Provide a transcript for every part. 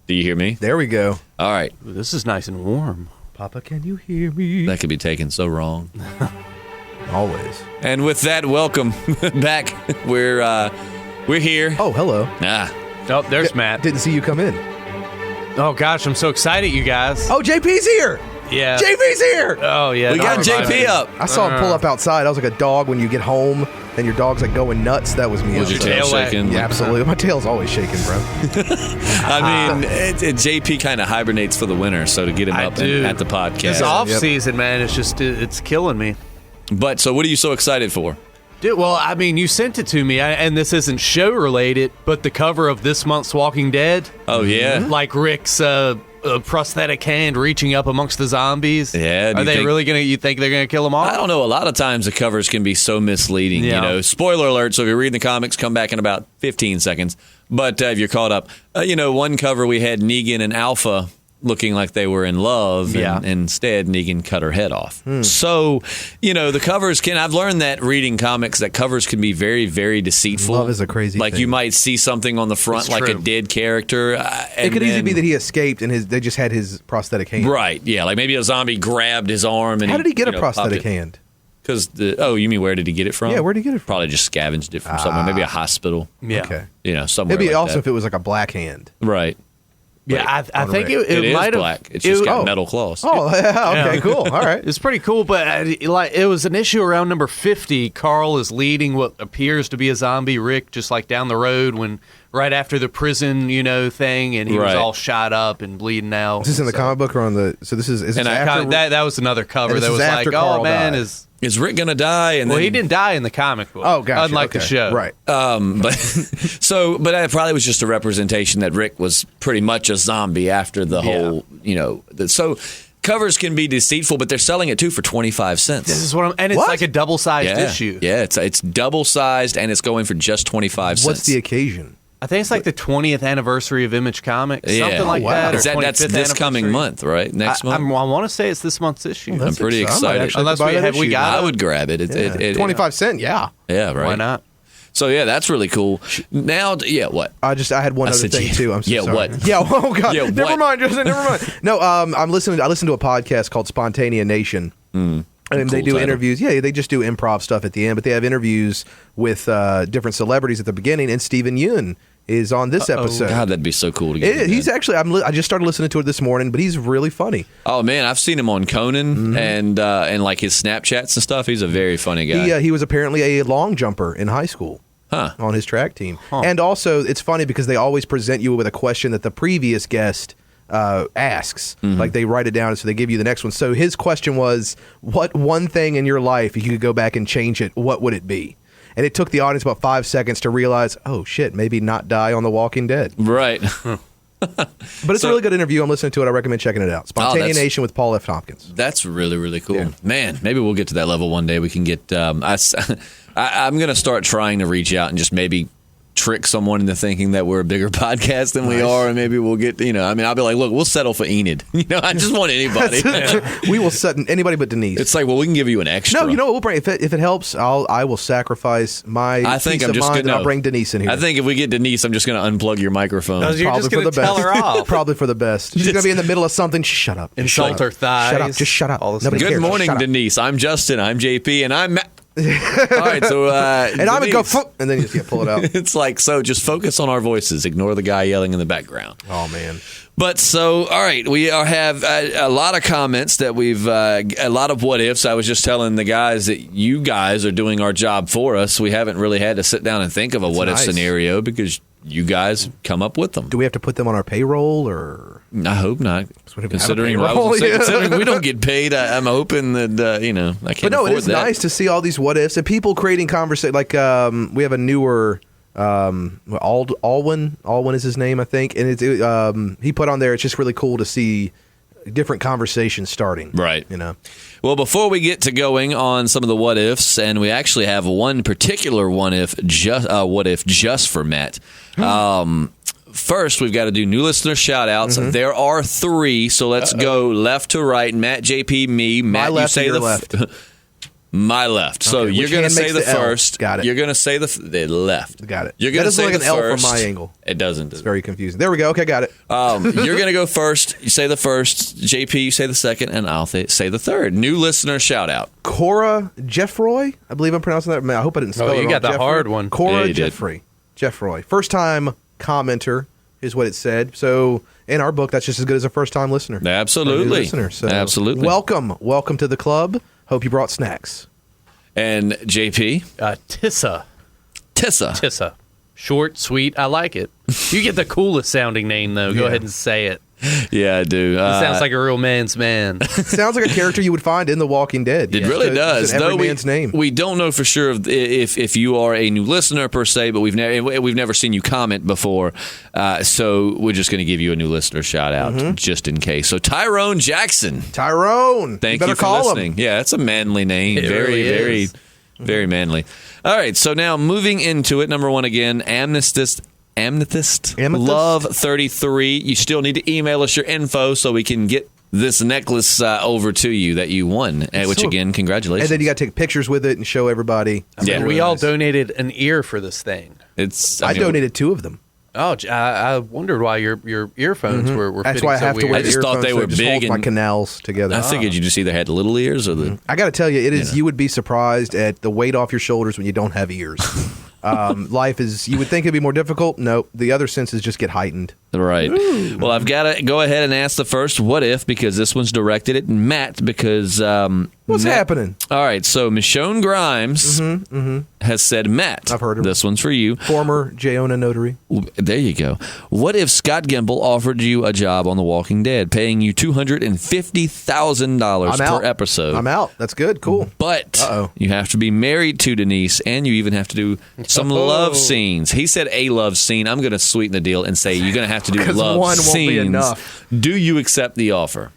Do you hear me? There we go. All right. Ooh, this is nice and warm. Papa, can you hear me? That could be taken so wrong. Always. And with that, welcome back. We're here. Oh, hello. Oh, there's Matt. Didn't see you come in. Oh, gosh, I'm so excited, you guys. Oh, JP's here. Yeah. JP's here. Oh, yeah. We got JP up. I saw him pull up outside. I was like a dog when you get home and your dog's like going nuts. That was me. Was your tail shaking? Yeah, absolutely. My tail's always shaking, bro. I mean, JP kind of hibernates for the winter, so to get him up at the podcast. This off season, man, it's killing me. But so what are you so excited for? Dude, well, I mean, you sent it to me, and this isn't show related, but the cover of this month's Walking Dead. Oh, yeah? Like Rick's prosthetic hand reaching up amongst the zombies. Yeah. Are they really going to, you think they're going to kill them all? I don't know. A lot of times the covers can be so misleading, you know. Spoiler alert, so if you're reading the comics, come back in about 15 seconds. But if you're caught up, one cover we had Negan and Alpha looking like they were in love, and instead Negan cut her head off. So, the covers I've learned that reading comics, that covers can be very, very deceitful. Love is a crazy thing. You might see something on the front like a dead character. It could easily be that he escaped and they just had his prosthetic hand. Right, yeah, like maybe a zombie grabbed his arm. And how did he get a prosthetic hand? Because you mean where did he get it from? Yeah, where did he get it from? Probably just scavenged it from somewhere, maybe a hospital. Yeah. Okay. Somewhere maybe like also that. if it was like a black hand. Right. Yeah, I think it might is have. black. It's just got metal claws. Oh, okay, cool. All right. It's pretty cool, but it was an issue around number 50. Carl is leading what appears to be a zombie Rick just like down the road right after the prison, thing, and he was all shot up and bleeding out. Is this in the comic book or on the? So this is this after that was another cover that was like, Carl died. Is Rick gonna die? And he didn't die in the comic book. Oh, gotcha. Unlike the show, right? But that probably was just a representation that Rick was pretty much a zombie after the whole, So covers can be deceitful, but they're selling it too for 25 cents. This is and it's like a double-sized issue. Yeah, it's double-sized and it's going for just 25 cents. What's the occasion? I think it's like the 20th anniversary of Image Comics, something like that. Or That's this coming month, right? Next month? I want to say it's this month's issue. I'm pretty excited. Unless we got I would grab it. 25 cents, yeah. Yeah, right. Why not? So, that's really cool. Now, what? I had one other thing, too. I'm so sorry. What? Yeah, oh, God. Yeah, never mind, Justin, never mind. No, I listened to a podcast called Spontanea Nation. And they do interviews. Yeah, they just do improv stuff at the end, but they have interviews with different celebrities at the beginning, and Steven Yeun is on this episode. God, that'd be so cool to get him. He's actually, I just started listening to it this morning, but he's really funny. Oh, man, I've seen him on Conan and like his Snapchats and stuff. He's a very funny guy. He was apparently a long jumper in high school. On his track team. And also, it's funny because they always present you with a question that the previous guest asks. Like they write it down, and so they give you the next one. So his question was, what one thing in your life, if you could go back and change it, what would it be? And it took the audience about 5 seconds to realize, oh, shit, maybe not die on The Walking Dead. Right. But it's a really good interview. I'm listening to it. I recommend checking it out. Spontanea Nation with Paul F. Tompkins. That's really, really cool. Yeah. Man, maybe we'll get to that level one day. We can get I'm going to start trying to reach out and just maybe trick someone into thinking that we're a bigger podcast than we are, and maybe we'll get, I'll be like, look, we'll settle for Enid. I just want anybody. We will set anybody but Denise. It's like, well, we can give you an extra. No, you know what? We'll bring if it helps. I will sacrifice my peace of mind, and I'll bring Denise in here. I think if we get Denise, I'm just going to unplug your microphone. You're just going to tell her off. Probably for the best. She's going to be in the middle of something. Shut up. Insult her thighs. Shut up. Just shut up. Nobody cares. Good morning, Denise. I'm Justin. I'm JP, and I'm Matt. All right, so and I'm gonna go, and then you just pull it out. It's like, so just focus on our voices. Ignore the guy yelling in the background. Oh man! But so, all right, we have a lot of comments that we've a lot of what ifs. I was just telling the guys that you guys are doing our job for us. We haven't really had to sit down and think of a what if scenario because you guys come up with them. Do we have to put them on our payroll or? I hope not. Considering we don't get paid, I'm hoping that I can't. But no, it is nice to see all these what ifs and people creating conversation. Like we have a newer Alwyn. Alwyn is his name, I think, and he put on there. It's just really cool to see different conversations starting. Right. Well, before we get to going on some of the what ifs, and we actually have one particular what if just for Matt. First, we've got to do new listener shout-outs. There are 3, so let's go left to right. Matt, JP, me. Matt, my left, you say your the left. My left. So Okay, you're which going to hand say makes the the L? first. Got it. You're going to say the left. Got it. You're going to say like the an L first. from my angle. It doesn't. It's very confusing. There we go. Okay, got it. You're going to go first. You say the first. JP, you say the second, and I'll say the third. New listener shout out. Cora Jeffroy. I believe I'm pronouncing that. I hope I didn't spell it wrong. You got the Jeffrey. hard one. Cora Yeah, Jeffrey. Jeffroy. First time commenter is what it said. So in our book, that's just as good as a first time listener. Absolutely. A new listener. So Absolutely. Welcome to the club. Hope you brought snacks. And JP? Tissa. Tissa. Short, sweet. I like it. You get the coolest sounding name, though. Go ahead and say it. Yeah, I do. It sounds like a real man's man. Sounds like a character you would find in The Walking Dead. It really does. It's every Though man's name. We don't know for sure if you are a new listener per se, but we've never seen you comment before, so we're just going to give you a new listener shout out just in case. So Tyrone Jackson, thank you for listening. Him. Yeah, it's a manly name. Very manly. All right, so now moving into it. Number one again, Amethyst. Love 33. You still need to email us your info so we can get this necklace over to you that you won, which again, congratulations. And then you got to take pictures with it and show everybody. We all donated an ear for this thing. I donated 2 of them. Oh, I wondered why your earphones were That's fitting why I have so to wear weird. I just thought they were just big hold my and- canals together. I figured you just either had little ears or the. I got to tell you, it is. You would be surprised at the weight off your shoulders when you don't have ears. Life is. You would think it'd be more difficult. No, the other senses just get heightened. Right. Ooh. Well, I've got to go ahead and ask the first what if, because this one's directed at Matt, because What's happening? All right, so Michonne Grimes has said, Matt, I've heard of her. This one's for you. Former Jayona notary. There you go. What if Scott Gimple offered you a job on The Walking Dead, paying you $250,000 per episode? I'm out. That's good. Cool. But you have to be married to Denise, and you even have to do some love scenes. He said a love scene. I'm going to sweeten the deal and say you're going to have to do 'Cause love one scenes. won't be enough. Do you accept the offer?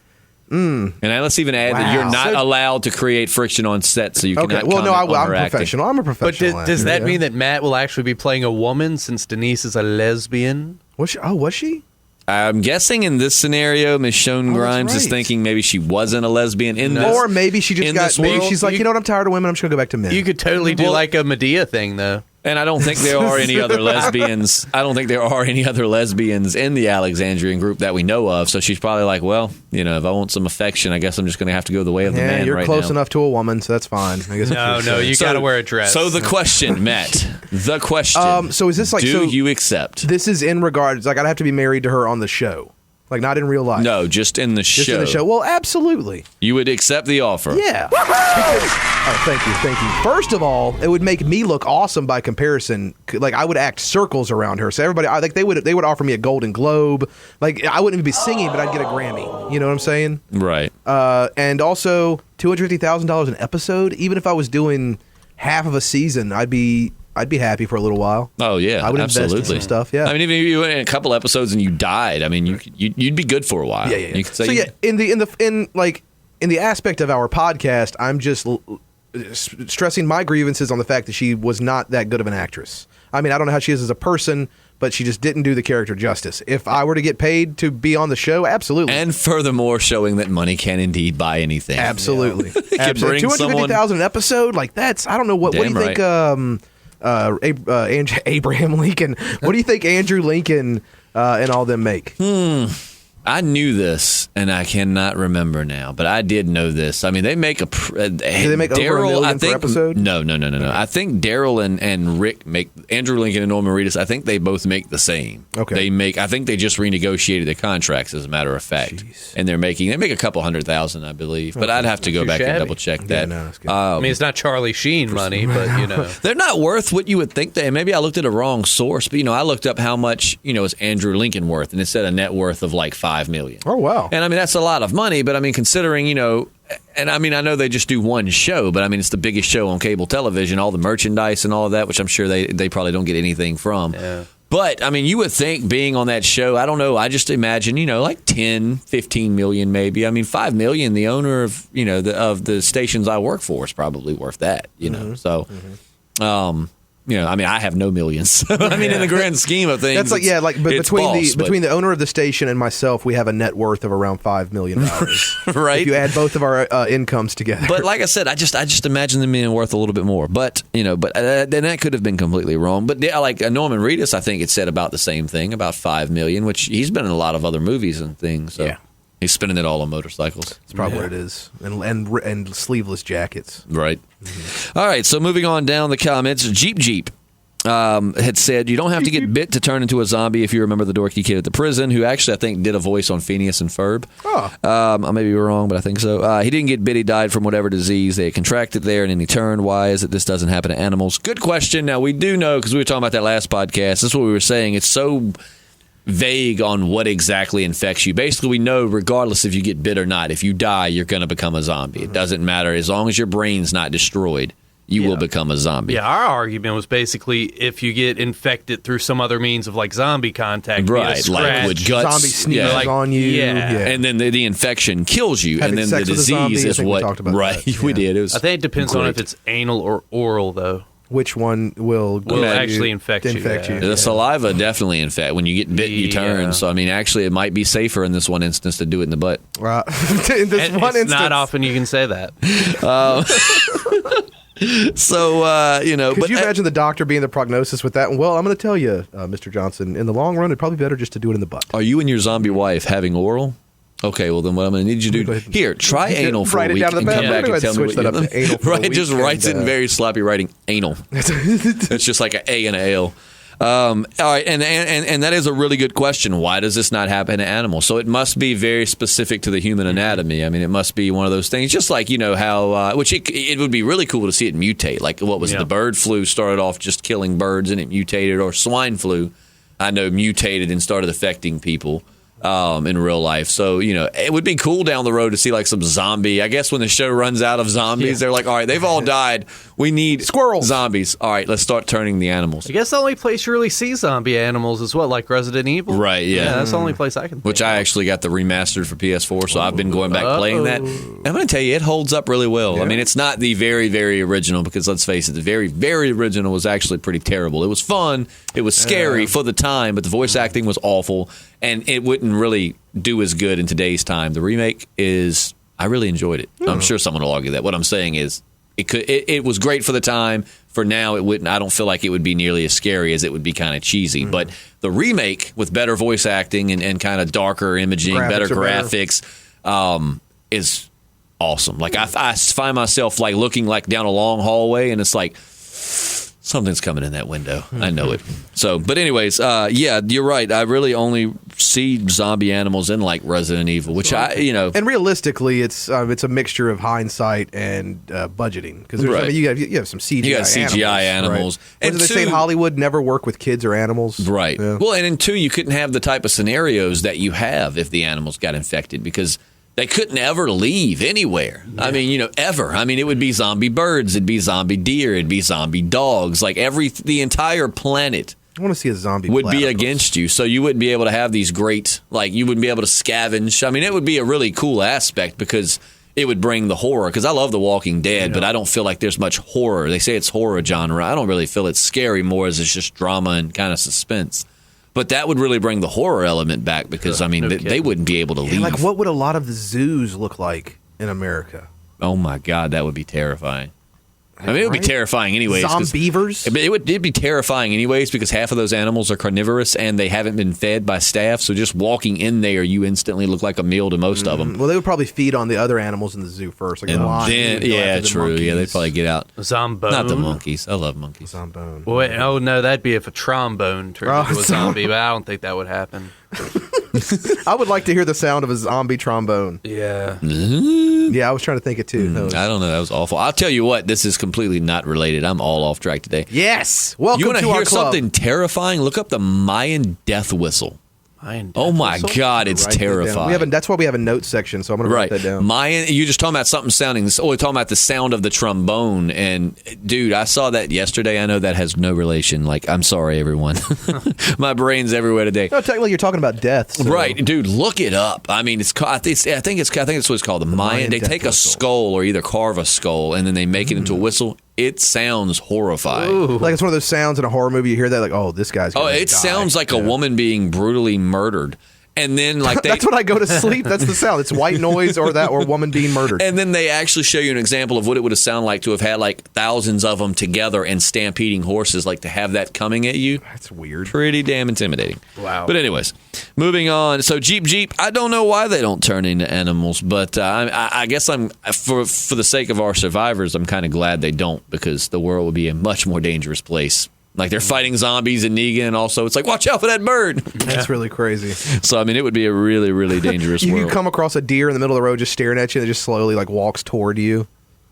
And let's even add that you're not allowed to create friction on set, so you cannot Well, no, comment on I'm her acting. professional. I'm a But professional. does that actor, mean that Matt will actually be playing a woman since Denise is a lesbian? Was she? Oh, was she? I'm guessing in this scenario, Michonne Grimes is right. thinking maybe she wasn't a lesbian in this. Or maybe she just in got. this Maybe world. she's like, you know what? I'm tired of women. I'm just gonna go back to men. You could totally do like a Medea thing, though. And I don't think there are any other lesbians. I don't think there are any other lesbians in the Alexandrian group that we know of. So she's probably like, well, if I want some affection, I guess I'm just going to have to go the way of the man you're right close now. enough to a woman, so that's fine. I guess No, you got to wear a dress. So the question, Matt, the question. So is this like? Do you accept? This is in regards. Like I'd have to be married to her on the show, like not in real life. No, just in the show. Just in the show. Well, absolutely. You would accept the offer. Yeah. Thank you. First of all, it would make me look awesome by comparison. Like I would act circles around her, so everybody, like they would offer me a Golden Globe. Like I wouldn't even be singing, but I'd get a Grammy. You know what I'm saying? Right. And also $250,000 an episode. Even if I was doing half of a season, I'd be happy for a little while. Oh yeah, I would absolutely. invest in some stuff. Yeah. I mean, even if you went in a couple episodes and you died, I mean, you'd be good for a while. Yeah. You could say So in the aspect of our podcast, I'm just stressing my grievances on the fact that she was not that good of an actress. I mean, I don't know how she is as a person, but she just didn't do the character justice. If I were to get paid to be on the show, absolutely. And furthermore, showing that money can indeed buy anything. Absolutely. Bring $250,000 an episode, like that's, I don't know what do you think Abraham Lincoln, what do you think Andrew Lincoln and all them make? I knew this, and I cannot remember now, but I did know this. I mean, they make Do they make over $1 million per episode? No. I think Daryl and Rick make, Andrew Lincoln and Norman Reedus, I think they both make the same. Okay. I think they just renegotiated the contracts, as a matter of fact. Jeez. And they make a couple $100,000, I believe. But I'd have to go back and double check that. no, that's good. I mean, it's not Charlie Sheen money, but They're not worth what you would think they. Maybe I looked at a wrong source, but I looked up how much is Andrew Lincoln worth, and it said a net worth of like $5 million. Oh wow! And I mean that's a lot of money, but I mean considering and I mean I know they just do one show, but I mean it's the biggest show on cable television, all the merchandise and all of that, which I'm sure they probably don't get anything from. Yeah. But I mean you would think being on that show, I don't know, I just imagine like 10, 15 million maybe. I mean $5 million, the owner of of the stations I work for is probably worth that. So. I mean, I have no millions. I mean, in the grand scheme of things, that's but between the owner of the station and myself, we have a net worth of around $5 million. Right? If you add both of our incomes together. But like I said, I just imagine them being worth a little bit more. But then that could have been completely wrong. But like Norman Reedus, I think it said about the same thing, about $5 million, which he's been in a lot of other movies and things. So. Yeah. He's spending it all on motorcycles. That's probably what it is. And sleeveless jackets. Right. Mm-hmm. All right, so moving on down the comments. Jeep had said, you don't have to get bit to turn into a zombie if you remember the dorky kid at the prison, who actually, I think, did a voice on Phineas and Ferb. Oh. I may be wrong, but I think so. He didn't get bit. He died from whatever disease they had contracted there, and then he turned. Why is it this doesn't happen to animals? Good question. Now, we do know, because we were talking about that last podcast, that's what we were saying. It's so vague on what exactly infects you. Basically, we know regardless if you get bit or not, if you die, you're going to become a zombie. It doesn't matter. As long as your brain's not destroyed, you will become a zombie. Yeah, our argument was basically if you get infected through some other means of like zombie contact, right? Like with guts, zombie sneezes on you, and then the infection kills you, and then the disease is what. Right, we did. It was. I think it depends on if it's anal or oral, though. Which one will actually infect you? The saliva definitely infect. When you get bit, you turn. So, I mean, actually, it might be safer in this one instance to do it in the butt. In this one instance. Not often you can say that. So, Could you imagine the doctor being the prognosis with that? Well, I'm going to tell you, Mr. Johnson, in the long run, it'd probably be better just to do it in the butt. Are you and your zombie wife having oral? Okay, well then what I'm going to need you to do here, try anal for a week and come back and tell me what you think. Right, just writes it in very sloppy writing, anal. It's just like an A and an L. All right, and that is a really good question. Why does this not happen to animals? So it must be very specific to the human anatomy. I mean, it must be one of those things, just like, how, which it would be really cool to see it mutate. Like, what was it? The bird flu started off just killing birds and it mutated, or swine flu, I know, mutated and started affecting people. In real life. So, it would be cool down the road to see like some zombie. I guess when the show runs out of zombies, they're like, all right, they've all died. We need squirrels. Zombies. All right, let's start turning the animals. I guess the only place you really see zombie animals is what, like Resident Evil? Right, yeah. That's the only place I can think Which I actually got the remastered for PS4, so I've been going back playing that. And I'm going to tell you, it holds up really well. Yeah. I mean, it's not the very, very original, because let's face it, the very, very original was actually pretty terrible. It was fun. It was scary for the time, but the voice acting was awful. And it wouldn't really do as good in today's time. The remake I really enjoyed it. I'm sure someone will argue that. What I'm saying is, it was great for the time. For now, it wouldn't. I don't feel like it would be nearly as scary as it would be kind of cheesy. But the remake with better voice acting and kind of darker imaging, better graphics, is awesome. Like I find myself like looking like down a long hallway, and it's like, something's coming in that window. I know it. So, but anyways, you're right. I really only see zombie animals in like Resident Evil, which And realistically, it's a mixture of hindsight and budgeting, because you have some CGI. You got CGI animals. Right? And they say in Hollywood never work with kids or animals. Right. Yeah. Well, and in two, you couldn't have the type of scenarios that you have if the animals got infected, because they couldn't ever leave anywhere. Yeah. I mean, ever. I mean, it would be zombie birds, it'd be zombie deer, it'd be zombie dogs. Like the entire planet I want to see a zombie would be against you. So you wouldn't be able to have these great, like, you wouldn't be able to scavenge. I mean, it would be a really cool aspect, because it would bring the horror. Because I love The Walking Dead, but I don't feel like there's much horror. They say it's horror genre. I don't really feel it's scary, more as it's just drama and kind of suspense. But that would really bring the horror element back, because, they wouldn't be able to leave. Like, what would a lot of the zoos look like in America? Oh, my God, that would be terrifying. I mean, it would be terrifying anyways. Zombievers? It'd be terrifying anyways, because half of those animals are carnivorous and they haven't been fed by staff. So just walking in there, you instantly look like a meal to most of them. Well, they would probably feed on the other animals in the zoo first. Like true. Yeah, they'd probably get out. Zombone. Not the monkeys. I love monkeys. Zombone. Well, no, that'd be if a trombone turned into a zombie, but I don't think that would happen. I would like to hear the sound of a zombie trombone. Yeah. Yeah, I was trying to think it too. I don't know. That was awful. I'll tell you what. This is completely not related. I'm all off track today. Yes. Welcome to our club. You want to hear something terrifying? Look up the Mayan death whistle. Oh my God, it's terrifying. That's why we have a notes section, so I'm going to write that down. Mayan, you're just talking about something sounding. We're talking about the sound of the trombone, and dude, I saw that yesterday. I know that has no relation. Like, I'm sorry, everyone. My brain's everywhere today. No, technically, you're talking about death, so. Right, dude. Look it up. I mean, I think it's what it's called. The Mayan. They take a skull, or either carve a skull, and then they make it into a whistle. it sounds horrifying. Ooh. Like it's one of those sounds in a horror movie. You hear that, like, oh, this guy's gonna die. Sounds like a woman being brutally murdered. And then, like, that's when I go to sleep. That's the sound. It's white noise or woman being murdered. And then they actually show you an example of what it would have sounded like to have had like thousands of them together and stampeding horses, like to have that coming at you. That's weird. Pretty damn intimidating. Wow. But anyways, moving on. So Jeep, I don't know why they don't turn into animals, but I guess I'm for the sake of our survivors, I'm kind of glad they don't, because the world would be a much more dangerous place. Like they're fighting zombies in Negan, and also it's like, watch out for that bird. That's really crazy. So I mean, it would be a really, really dangerous world. You come across a deer in the middle of the road just staring at you, and it just slowly like walks toward you.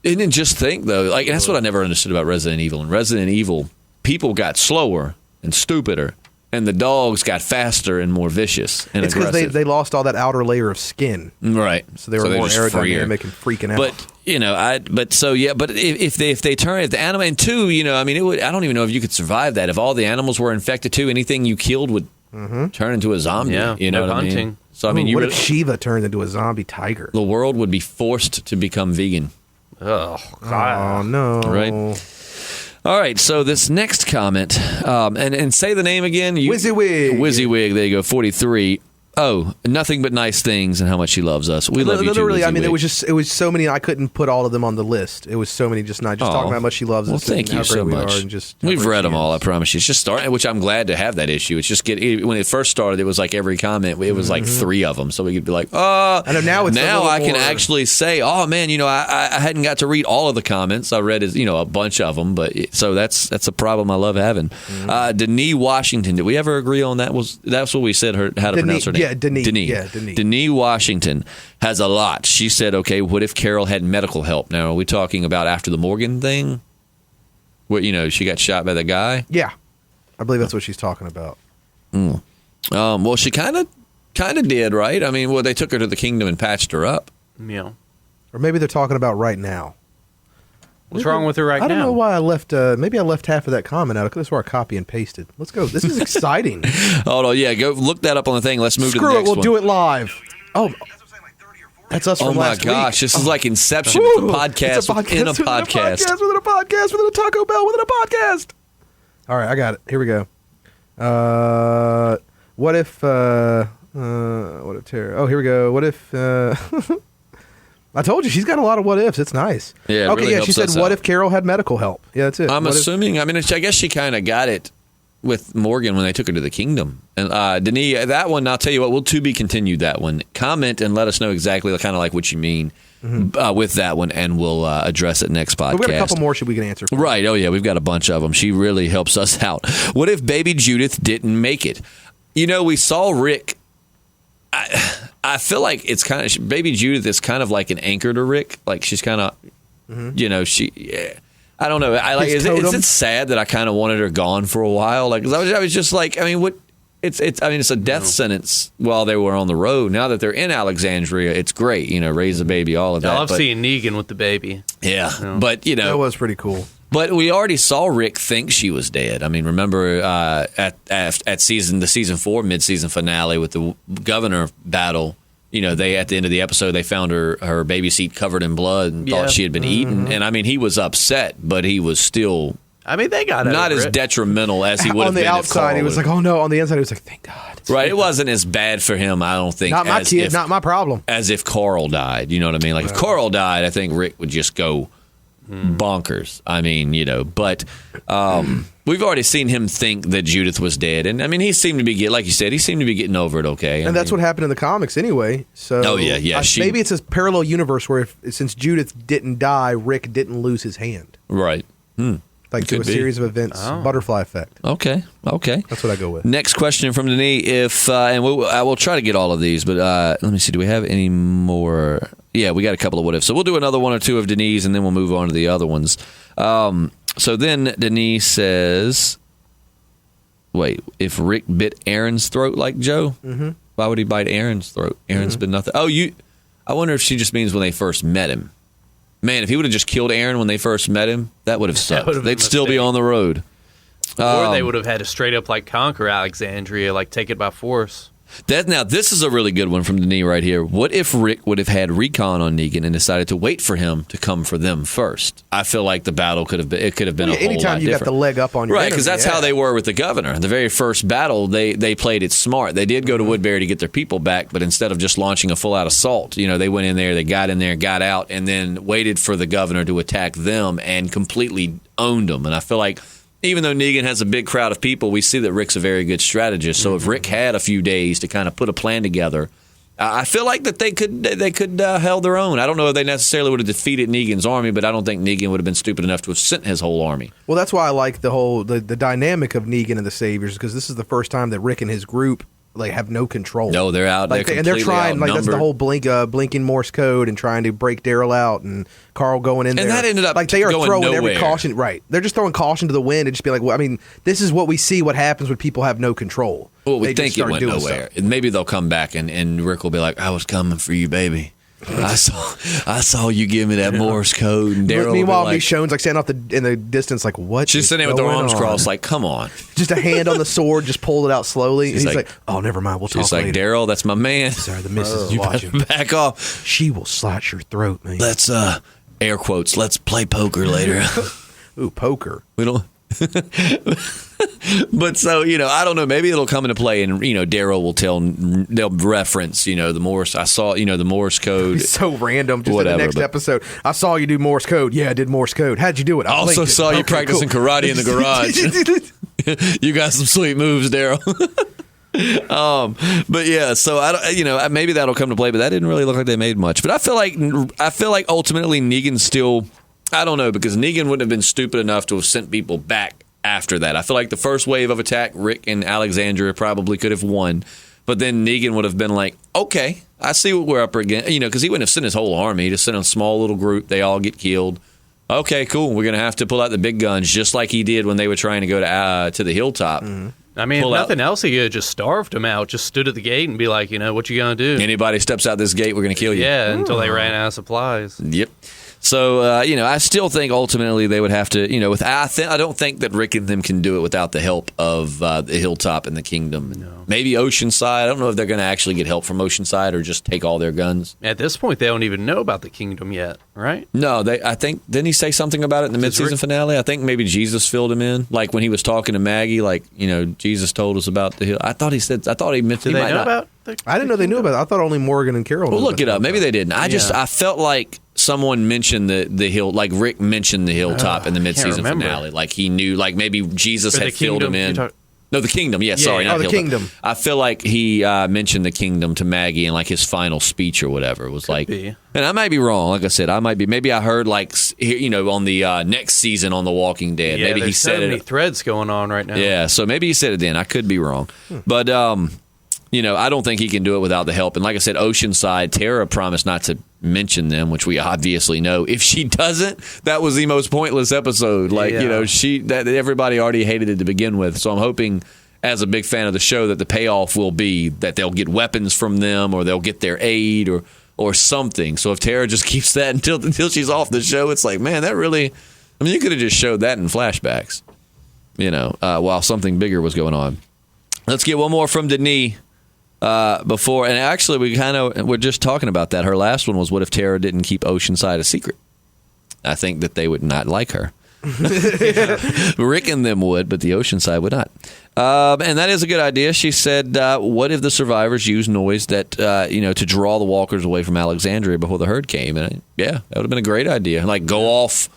And then just think though, like that's what I never understood about Resident Evil. In Resident Evil, people got slower and stupider, and the dogs got faster and more vicious and aggressive. It's because they lost all that outer layer of skin, right? So they were more aerodynamic and freaking out. But you know, if they turn the animal, and two, you know, I mean, I don't even know if you could survive that. If all the animals were infected too, anything you killed would turn into a zombie. Yeah, you know what hunting. I mean? So I mean, what if Shiva turned into a zombie tiger? The world would be forced to become vegan. Oh, God. Oh no! Right. All right, so this next comment, and say the name again. WYSIWYG. WYSIWYG, there you go, 43. Oh, nothing but nice things and how much she loves us. We love you too, literally, I mean, WYSIWYG. it was so many, I couldn't put all of them on the list. It was so many, just talking about how much she loves us. Thank you so much. We've read them all, I promise you. It's just starting, which I'm glad to have that issue. It's just when it first started, it was like every comment, it was like 3 of them. So we could be like, oh, I know now I can actually say, oh man, you know, I hadn't got to read all of the comments. I read, you know, a bunch of them, but so that's a problem I love having. Denise Washington, did we ever agree on that? That's what we said how to pronounce her name? Yeah, Denise. Denise. Denise Washington has a lot. She said, okay, what if Carol had medical help? Now, are we talking about after the Morgan thing? What, you know, she got shot by the guy? Yeah. I believe that's what she's talking about. Well, she kind of did, right? I mean, well, they took her to the kingdom and patched her up. Yeah. Or maybe they're talking about right now. What's wrong with her right now? I don't know why I left. Maybe I left half of that comment out. That's where I copy and pasted. Let's go. This is exciting. Hold on. Yeah, go look that up on the thing. Let's move to the next one. Screw it. We'll do it live. Oh, that's us from last week. Oh, my gosh. This is like Inception. It's a podcast within a podcast. Within a podcast within a Taco Bell within a podcast. All right, I got it. Here we go. What if Tara? Oh, here we go. What if... I told you, she's got a lot of what ifs. It's nice. Yeah, okay, really yeah, she said, what if Carol had medical help? Yeah, that's it. I'm assuming, I mean, I guess she kind of got it with Morgan when they took her to the kingdom. And Denise, that one, I'll tell you what, we'll to be continued that one. Comment and let us know exactly kind of like what you mean with that one, and we'll address it next podcast. But we got a couple more we can answer. Right. Oh, yeah, we've got a bunch of them. She really helps us out. What if baby Judith didn't make it? You know, we saw Rick. I feel like it's kind of baby Judith is kind of like an anchor to Rick. Like she's kind of, you know, I don't know. Is it sad that I kind of wanted her gone for a while? Like I was just like, I mean, what? It's a death sentence while they were on the road. Now that they're in Alexandria, it's great. You know, raise a baby, all of that. I love seeing Negan with the baby. Yeah, but you know, that was pretty cool. But we already saw Rick think she was dead. I mean, remember at season 4 mid-season finale with the governor battle. You know, at the end of the episode, they found her baby seat covered in blood and thought she had been eaten. And I mean, he was upset, but he was still. I mean, they got not as detrimental as he would have been. On the outside, he was like, "Oh no!" On the inside, he was like, "Thank God." Right? It wasn't as bad for him, I don't think. Not my kid, not my problem. As if Carl died, you know what I mean? Like if Carl died, I think Rick would just go bonkers. I mean, you know, but we've already seen him think that Judith was dead, and I mean, he seemed to be like you said, he seemed to be getting over it. Okay, and that's what happened in the comics anay. So, maybe it's a parallel universe where since Judith didn't die, Rick didn't lose his hand. Right. Like through a series of events, butterfly effect. Okay. That's what I go with. Next question from Denise. If I will try to get all of these, but let me see. Do we have any more? Yeah, we got a couple of what ifs. So we'll do another one or two of Denise, and then we'll move on to the other ones. So then Denise says, "Wait, if Rick bit Aaron's throat like Joe, why would he bite Aaron's throat? Aaron's been nothing. Oh, I wonder if she just means when they first met him." Man, if he would have just killed Aaron when they first met him, that would have sucked. They'd still be on the road. Or they would have had to straight up like conquer Alexandria, like take it by force. Now, this is a really good one from Denis right here. What if Rick would have had recon on Negan and decided to wait for him to come for them first? I feel like the battle could have been a whole lot different. Anytime you got the leg up on your right, because that's how they were with the governor. The very first battle, they played it smart. They did go to Woodbury to get their people back, but instead of just launching a full-out assault, they went in there, they got in there, got out, and then waited for the governor to attack them and completely owned them. And I feel like even though Negan has a big crowd of people, we see that Rick's a very good strategist. So if Rick had a few days to kind of put a plan together, I feel like that they could held their own. I don't know if they necessarily would have defeated Negan's army, but I don't think Negan would have been stupid enough to have sent his whole army. Well, that's why I like the dynamic of Negan and the Saviors, because this is the first time that Rick and his group have no control. No, they're out. And they're trying. That's the whole blinking Morse code and trying to break Daryl out and Carl going in there. And that ended up they are throwing nowhere. Every caution. Right. They're just throwing caution to the wind and just be like, well, I mean, this is what we see. What happens when people have no control? Well, we think it went nowhere. And maybe they'll come back and Rick will be like, "I was coming for you, baby. I saw you give me that Morse code." And Daryl. Meanwhile, Michonne's standing off in the distance, like, what? She's sitting there with her arms crossed, like, come on. Just a hand on the sword, just pulled it out slowly. And he's like, oh, never mind. We'll talk later. She's like, Daryl, that's my man. Sorry, the missus is watching. Back off. She will slice your throat, man. Let's air quotes. Let's play poker later. Ooh, poker. We don't. But so, I don't know, maybe it'll come into play and, Daryl they'll reference, the Morse. I saw, the Morse code. It's so random. Just in the next episode, I saw you do Morse code. Yeah, I did Morse code. How'd you do it? I also saw you practicing karate in the garage. You got some sweet moves, Daryl. But yeah, so I don't, maybe that'll come to play, but that didn't really look like they made much. But I feel like ultimately Negan still, I don't know, because Negan wouldn't have been stupid enough to have sent people back after that. I feel like the first wave of attack, Rick and Alexandria probably could have won, but then Negan would have been like, okay, I see what we're up against, because he wouldn't have sent his whole army. He just sent a small little group. They all get killed. Okay, cool. We're going to have to pull out the big guns, just like he did when they were trying to go to the hilltop. Mm-hmm. I mean, if nothing else, he could have just starved them out, just stood at the gate and be like, what you going to do? Anybody steps out this gate, we're going to kill you. Yeah, until they ran out of supplies. Yep. So, I still think ultimately they would have to, I don't think that Rick and them can do it without the help of the Hilltop and the Kingdom. No. Maybe Oceanside. I don't know if they're going to actually get help from Oceanside or just take all their guns. At this point, they don't even know about the Kingdom yet, right? No, I think, didn't he say something about it in the mid-season finale? I think maybe Jesus filled him in. Like when he was talking to Maggie, Jesus told us about the Hill. I thought he mentioned. Did they know about it? I didn't know they knew about it. I thought only Morgan and Carol knew. Well, look it up. Maybe they didn't. I felt like someone mentioned the hill, like Rick mentioned the Hilltop in the mid-season finale. Like he knew, like maybe Jesus had filled him in. No, the Kingdom. Yeah, sorry, not the Kingdom. I feel like he mentioned the Kingdom to Maggie in like his final speech or whatever. It was and I might be wrong. Like I said, I might be. Maybe I heard on the next season on The Walking Dead. Yeah, maybe he said so many threads going on right now. Yeah, so maybe he said it then. I could be wrong, but I don't think he can do it without the help. And like I said, Oceanside, Tara promised not to mention them, which we obviously know. If she doesn't, that was the most pointless episode. That everybody already hated it to begin with. So I'm hoping, as a big fan of the show, that the payoff will be that they'll get weapons from them or they'll get their aid or something. So if Tara just keeps that until she's off the show, it's like, man, that really, you could have just showed that in flashbacks, while something bigger was going on. Let's get one more from Denis. Before, and actually we're just talking about that. Her last one was, what if Tara didn't keep Oceanside a secret? I think that they would not like her. Rick and them would, but the Oceanside would not. And that is a good idea. She said, what if the survivors used noise that, to draw the walkers away from Alexandria before the herd came? And that would have been a great idea. Like go off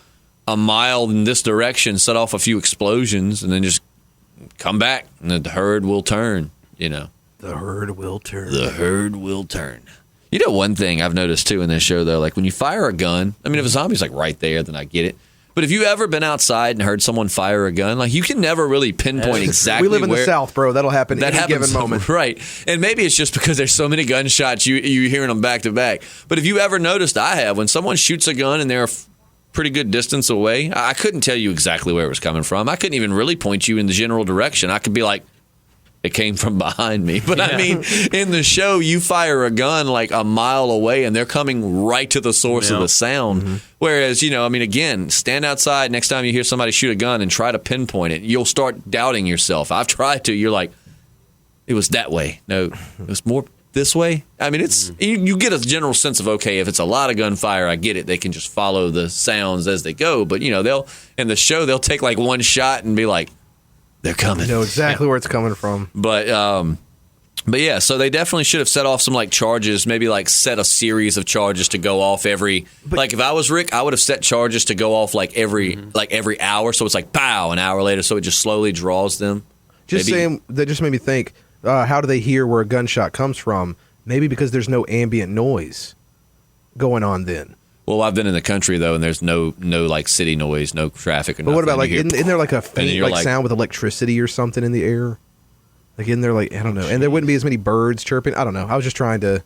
a mile in this direction, set off a few explosions, and then just come back, and the herd will turn, The herd will turn. The herd will turn. One thing I've noticed, too, in this show, though, like when you fire a gun, if a zombie's like right there, then I get it. But if you ever been outside and heard someone fire a gun, like you can never really pinpoint exactly where. We live in the South, bro. That'll happen at any given moment. Right. And maybe it's just because there's so many gunshots, you hearing them back to back. But if you ever noticed, I have, when someone shoots a gun and they're a pretty good distance away, I couldn't tell you exactly where it was coming from. I couldn't even really point you in the general direction. I could be like, it came from behind me. But in the show, you fire a gun like a mile away and they're coming right to the source of the sound. Mm-hmm. Whereas, again, stand outside next time you hear somebody shoot a gun and try to pinpoint it. You'll start doubting yourself. I've tried to. You're like, it was that way. No, it was more this way. I mean, it's you get a general sense of, okay, if it's a lot of gunfire, I get it. They can just follow the sounds as they go. But, they'll take like one shot and be like, they're coming. You know exactly where it's coming from. But yeah, so they definitely should have set off some like charges, maybe like set a series of charges to go off like if I was Rick, I would have set charges to go off like every hour. So it's like pow, an hour later. So it just slowly draws them. That just made me think, how do they hear where a gunshot comes from? Maybe because there's no ambient noise going on then. Well, I've been in the country though, and there's no like city noise, no traffic. Or but what about like isn't there like a faint like sound with electricity or something in the air? Like isn't there like I don't know, and there wouldn't be as many birds chirping. I don't know. I was just trying to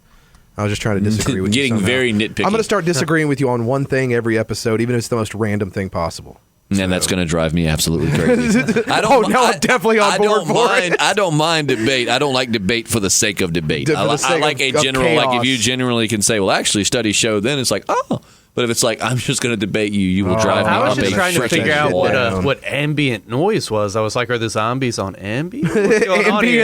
disagree with you. Getting very nitpicky. I'm going to start disagreeing with you on one thing every episode, even if it's the most random thing possible. And that's going to drive me absolutely crazy. I'm definitely on board for it. I don't mind debate. I don't like debate for the sake of debate. I like a general, like if you generally can say, well, actually, studies show, then it's like, oh. But if it's like, I'm just going to debate you, you will drive me up. I was just trying to figure out what ambient noise was. I was like, are the zombies on ambient? What's going on here?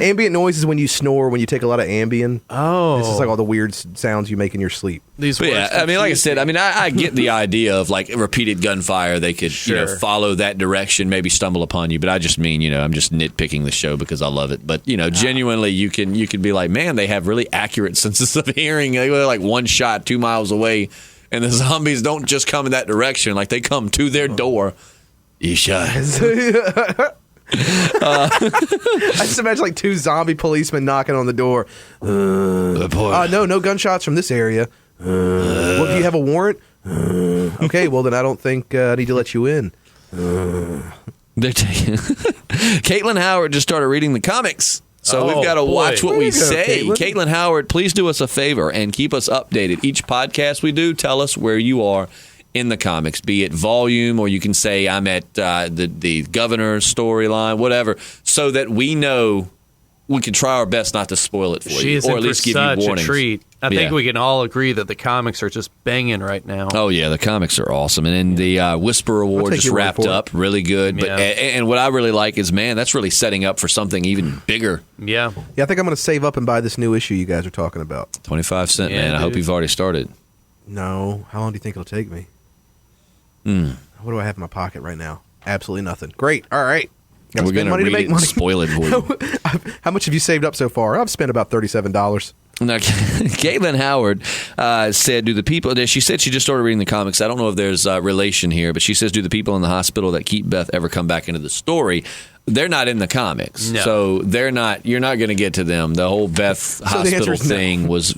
Ambient noise is when you snore, when you take a lot of Ambien. Oh. This is like all the weird sounds you make in your sleep. I mean, like I said, I get the idea of like repeated gunfire. They could follow that direction, maybe stumble upon you. But I just mean, I'm just nitpicking the show because I love it. But, genuinely, you can be like, man, they have really accurate senses of hearing. They're like one shot 2 miles away. And the zombies don't just come in that direction. Like, they come to their door. Isha. I just imagine, like, 2 zombie policemen knocking on the door. No gunshots from this area. Well, do you have a warrant? Okay, well, then I don't think I need to let you in. They're taking... Caitlin Howard just started reading the comics. So we've got to watch what we say. Caitlin Howard, please do us a favor and keep us updated. Each podcast we do, tell us where you are in the comics, be it volume, or you can say I'm at the governor's storyline, whatever, so that we know we can try our best not to spoil it for you, or at least give you warnings. A treat. I think we can all agree that the comics are just banging right now. Oh yeah, the comics are awesome, and then the Whisper Award just wrapped up, really good. But and what I really like is, man, that's really setting up for something even bigger. Yeah. I think I'm going to save up and buy this new issue you guys are talking about. 25 cents, man. Dude. I hope you've already started. No, how long do you think it'll take me? What do I have in my pocket right now? Absolutely nothing. Great. All right. We're going to read it and spoil it for you. How much have you saved up so far? I've spent about $37. Now, Caitlin Howard said, do the people... She said she just started reading the comics. I don't know if there's relation here, but she says, do the people in the hospital that keep Beth ever come back into the story? They're not in the comics. No. So they're not. You're not going to get to them. The whole Beth hospital thing was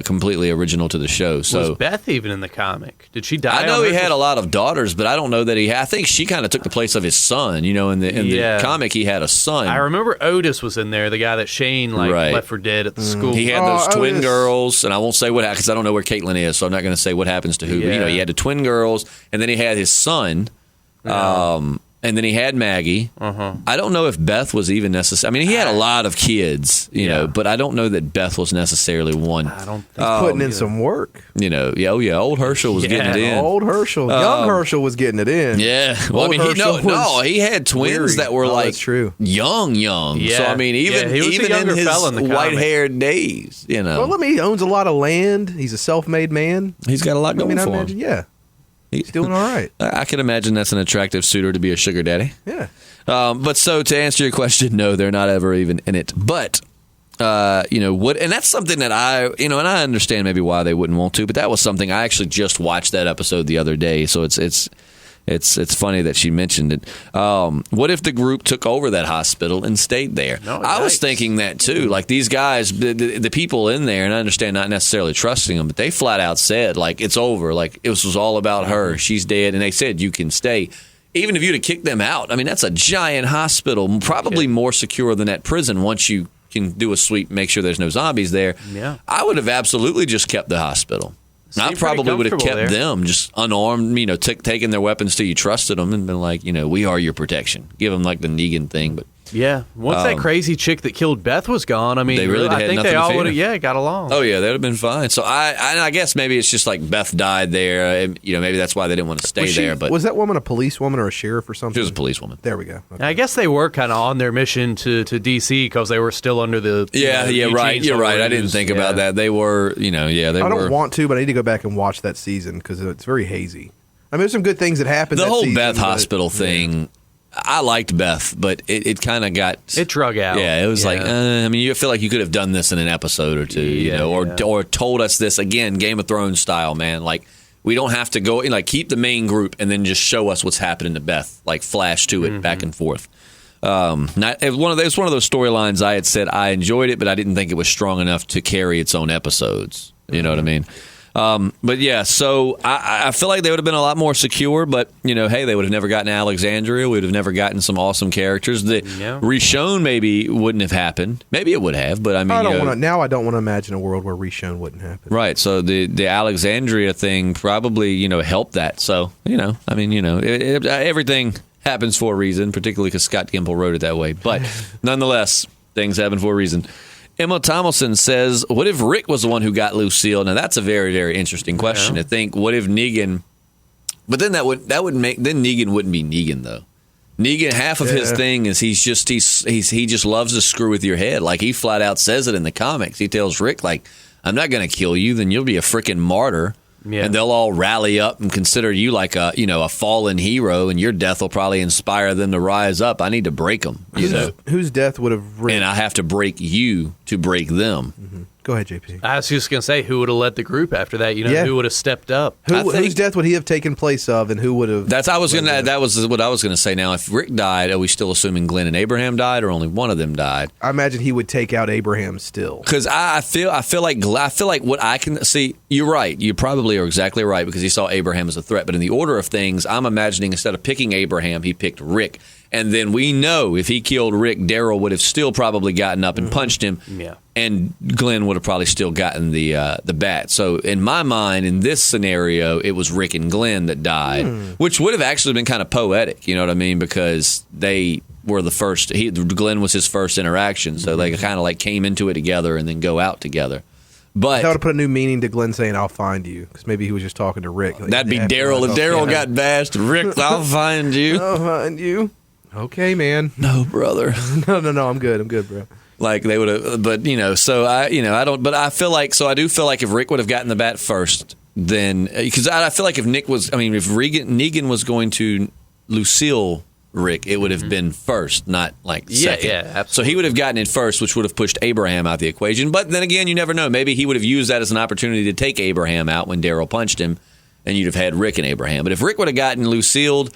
completely original to the show. So was Beth even in the comic? Did she die? I know he had a lot of daughters, but I don't know that he had. I think she kind of took the place of his son. In the comic, he had a son. I remember Otis was in there, the guy that Shane left for dead at the school. He had those twin girls, and I won't say what happened because I don't know where Caitlin is, so I'm not going to say what happens to who. Yeah. But he had the twin girls, and then he had his son. Yeah. And then he had Maggie. I don't know if Beth was even necessary. I mean, he had a lot of kids, but I don't know that Beth was necessarily one. I don't think he's putting in some work. Old Herschel was getting it in. Old Herschel. Young Herschel was getting it in. Yeah. Well, I mean, he had twins that were like young. Yeah. So, I mean, even in his white-haired days, Well, he owns a lot of land. He's a self-made man. He's got a lot going for him. Yeah. He's doing all right. I can imagine that's an attractive suitor to be a sugar daddy. Yeah. But so to answer your question, no, they're not ever even in it. But, and that's something that and I understand maybe why they wouldn't want to, but that was something I actually just watched that episode the other day. So it's funny that she mentioned it. What if the group took over that hospital and stayed there? I was thinking that too. Like these guys, the people in there, and I understand not necessarily trusting them, but they flat out said, like, it's over. Like it was all about her. She's dead. And they said, you can stay. Even if you'd have kicked them out, I mean, that's a giant hospital, probably more secure than that prison once you can do a sweep, make sure there's no zombies there. Yeah. I would have absolutely just kept the hospital. I probably would have kept them just unarmed, taking their weapons till you trusted them and been like, we are your protection. Give them like the Negan thing. But Yeah. Once that crazy chick that killed Beth was gone, I mean, I think they all would have, got along. Oh, yeah, that would have been fine. So I guess maybe it's just like Beth died there. Maybe that's why they didn't want to stay there. But was that woman a policewoman or a sheriff or something? She was a policewoman. There we go. Okay. I guess they were kind of on their mission to D.C. because they were still under the right. You're right. I didn't think about that. They were, they were. I don't want to, but I need to go back and watch that season because it's very hazy. I mean, there's some good things that happened. The that whole season, Beth Hospital thing. I liked Beth, but it kind of got... It drug out. Yeah, it was like, you feel like you could have done this in an episode or two, or told us this, again, Game of Thrones style, man. Like, we don't have to go, keep the main group and then just show us what's happening to Beth, like flash to it back and forth. It was one of those storylines I had said I enjoyed it, but I didn't think it was strong enough to carry its own episodes. You know what I mean? But yeah, so I feel like they would have been a lot more secure, but hey, they would have never gotten Alexandria. We would have never gotten some awesome characters. The Rishon maybe wouldn't have happened. Maybe it would have, but I mean, now I don't want to imagine a world where Rishon wouldn't happen. Right. So the Alexandria thing probably helped that. So everything happens for a reason, particularly because Scott Gimple wrote it that way. But nonetheless, things happen for a reason. Emma Tomlinson says, what if Rick was the one who got Lucille? Now, that's a very, very interesting question to think. What if Negan... But then that would make... Then Negan wouldn't be Negan, though. Negan, half of his thing is he just loves to screw with your head. Like, he flat out says it in the comics. He tells Rick, like, I'm not going to kill you, then you'll be a freaking martyr. Yeah. And they'll all rally up and consider you like a fallen hero, and your death will probably inspire them to rise up. I need to break them. Whose death would have... And I have to break you to break them. Mm-hmm. Go ahead, JP. I was just going to say, who would have led the group after that? Who would have stepped up? Whose death would he have taken place of, and who would have... That was what I was going to say. Now, if Rick died, are we still assuming Glenn and Abraham died, or only one of them died? I imagine he would take out Abraham still. Because I feel like what I can see... You're right. You probably are exactly right, because he saw Abraham as a threat. But in the order of things, I'm imagining instead of picking Abraham, he picked Rick. And then we know if he killed Rick, Daryl would have still probably gotten up and punched him. Yeah. And Glenn would have probably still gotten the bat. So in my mind, in this scenario, it was Rick and Glenn that died, which would have actually been kind of poetic. You know what I mean? Because they were the first. Glenn was his first interaction, so they kind of like came into it together and then go out together. But that would have put a new meaning to Glenn saying, I'll find you, because maybe he was just talking to Rick. Like, that'd be Daryl. If Daryl got bashed, Rick, I'll find you. I'll find you. Okay, man. No, brother. No, I'm good, bro. Like they would have, but so I don't. But I feel like, so I do feel like if Rick would have gotten the bat first, then because I feel like if Negan was going to Lucille Rick, it would have been first, not like second. Yeah, absolutely. So he would have gotten it first, which would have pushed Abraham out the equation. But then again, you never know. Maybe he would have used that as an opportunity to take Abraham out when Daryl punched him, and you'd have had Rick and Abraham. But if Rick would have gotten Lucilled,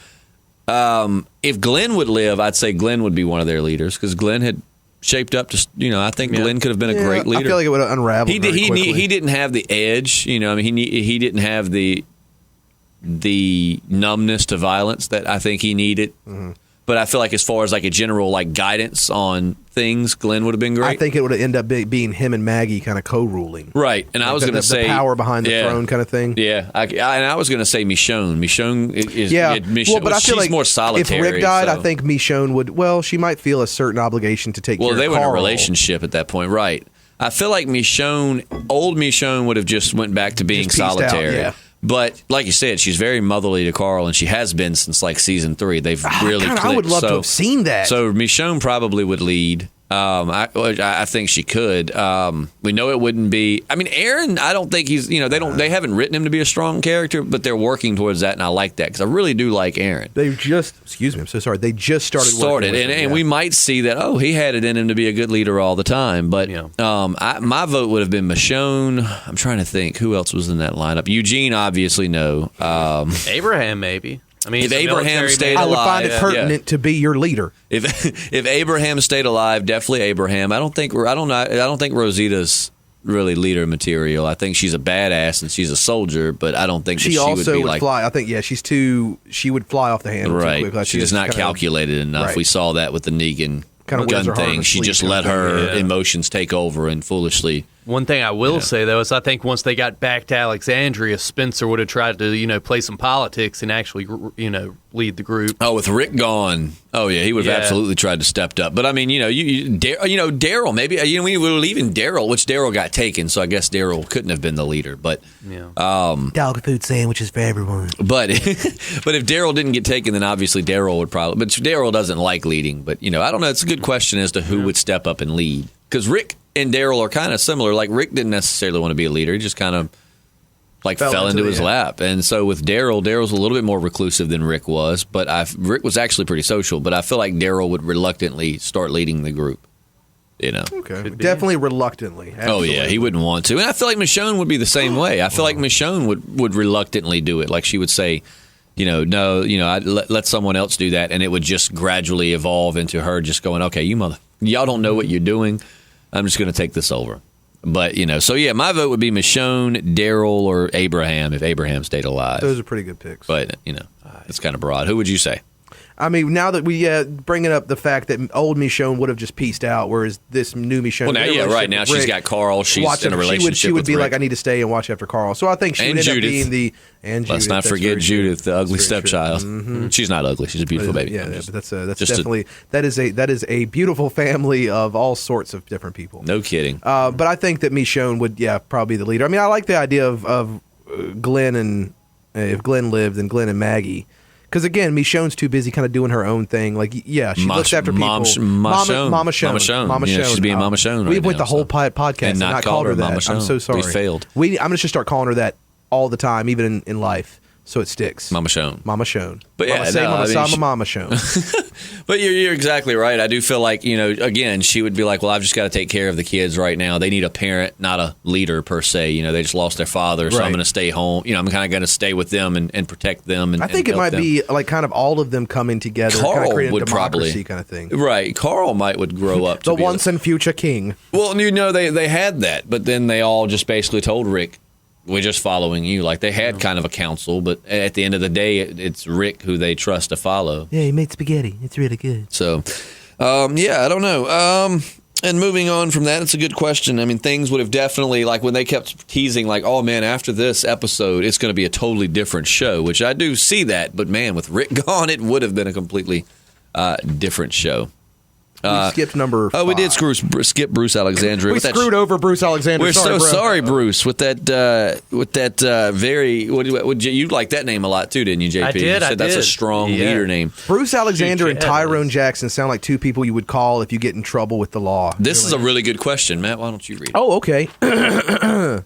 if Glenn would live, I'd say Glenn would be one of their leaders, because Glenn had shaped up to, I think Glenn could have been a great leader. I feel like it would have unraveled. He didn't have the edge, he didn't have the numbness to violence that I think he needed. Mm-hmm. But I feel like as far as like a general like guidance on things, Glenn would have been great. I think it would have ended up being him and Maggie kind of co-ruling. Right. And I was going to say... the power behind the throne kind of thing. Yeah. And I was going to say Michonne. Michonne is... but I feel like more solitary. If Rick died, I think Michonne would... Well, she might feel a certain obligation to take care of Carl. Well, they were in a relationship at that point. Right. I feel like old Michonne would have just went back to being solitary. Out, But like you said, she's very motherly to Carl, and she has been since like season 3. They've really clicked. I would love to have seen that. So Michonne probably would lead. I think she could. We know it wouldn't be. I mean, Aaron. I don't think he's. They haven't written him to be a strong character, but they're working towards that, and I like that because I really do like Aaron. They just. Excuse me. I'm so sorry. They just started. And we might see that. Oh, he had it in him to be a good leader all the time. But my vote would have been Michonne. I'm trying to think who else was in that lineup. Eugene, obviously, no. Abraham, maybe. I mean, if Abraham stayed alive, alive, I would find it pertinent to be your leader. If Abraham stayed alive, definitely Abraham. I don't think Rosita's really leader material. I think she's a badass and she's a soldier, but I don't think she also would fly. I think she would fly off the handle. Right, too quick. she's not calculated enough. Right. We saw that with the Negan gun thing. She just let her emotions take over and foolishly One thing I will say, though, is I think once they got back to Alexandria, Spencer would have tried to, play some politics and actually, lead the group. Oh, with Rick gone. Oh, yeah, he would have absolutely tried to step up. But, I mean, Daryl, maybe, we were leaving Daryl, which Daryl got taken, so I guess Daryl couldn't have been the leader. But dog food sandwiches for everyone. But if Daryl didn't get taken, then obviously Daryl would probably. But Daryl doesn't like leading. But, I don't know. It's a good question as to who would step up and lead. Because Rick and Daryl are kind of similar. Like, Rick didn't necessarily want to be a leader. He just kind of fell into his lap. And so with Daryl's a little bit more reclusive than Rick was. But Rick was actually pretty social. But I feel like Daryl would reluctantly start leading the group. Okay. Definitely reluctantly. Absolutely. Oh, yeah. He wouldn't want to. And I feel like Michonne would be the same way. I feel like Michonne would reluctantly do it. Like, she would say, no, I'd let someone else do that. And it would just gradually evolve into her just going, okay, y'all don't know what you're doing. I'm just going to take this over. But, so yeah, my vote would be Michonne, Daryl, or Abraham if Abraham stayed alive. Those are pretty good picks. But, it's kind of broad. Who would you say? I mean, now that we bringing up the fact that old Michonne would have just pieced out, whereas this new Michonne. Well, now, right now she's got Carl. She's in a relationship. She would be Rick. like, I need to stay and watch after Carl. So I think she would end up being the. And let's not forget Judith, the ugly stepchild. Mm-hmm. She's not ugly. She's a beautiful baby. Yeah, but that's definitely that is a beautiful family of all sorts of different people. No kidding. But I think that Michonne would probably be the leader. I mean, I like the idea of Glenn and if Glenn lived, then Glenn and Maggie. Because, again, Michonne's too busy kind of doing her own thing. Like, she looks after people. Mama Shone. Yeah, she's being Mama Shone We right went now, the whole podcast and not called her that. Mama Shone. I'm so sorry. We failed. I'm going to just start calling her that all the time, even in life. So it sticks. Mama Shone. But Mama Shone. But you're exactly right. I do feel like, again, she would be like, well, I've just got to take care of the kids right now. They need a parent, not a leader per se. They just lost their father, so I'm going to stay home. I'm kind of going to stay with them and protect them. I think it might be like kind of all of them coming together. Carl kind of create a would democracy probably kind of thing. Right. Carl would grow up to the be once and future king. Well, they had that, but then they all just basically told Rick, we're just following you. Like, they had kind of a council, but at the end of the day, it's Rick who they trust to follow. Yeah, he made spaghetti. It's really good. So, I don't know. And moving on from that, it's a good question. I mean, things would have definitely, like, when they kept teasing, like, oh, man, after this episode, it's going to be a totally different show, which I do see that. But, man, with Rick gone, it would have been a completely different show. We skipped number 5. Oh, we did skip Bruce Alexander. We screwed over Bruce Alexander. We're sorry, Bruce. With that very. You liked that name a lot too, didn't you, JP? I did. You said that's a strong leader name. Bruce Alexander and Tyrone Jackson sound like two people you would call if you get in trouble with the law. This is a really good question, Matt. Why don't you read it? Oh, okay. I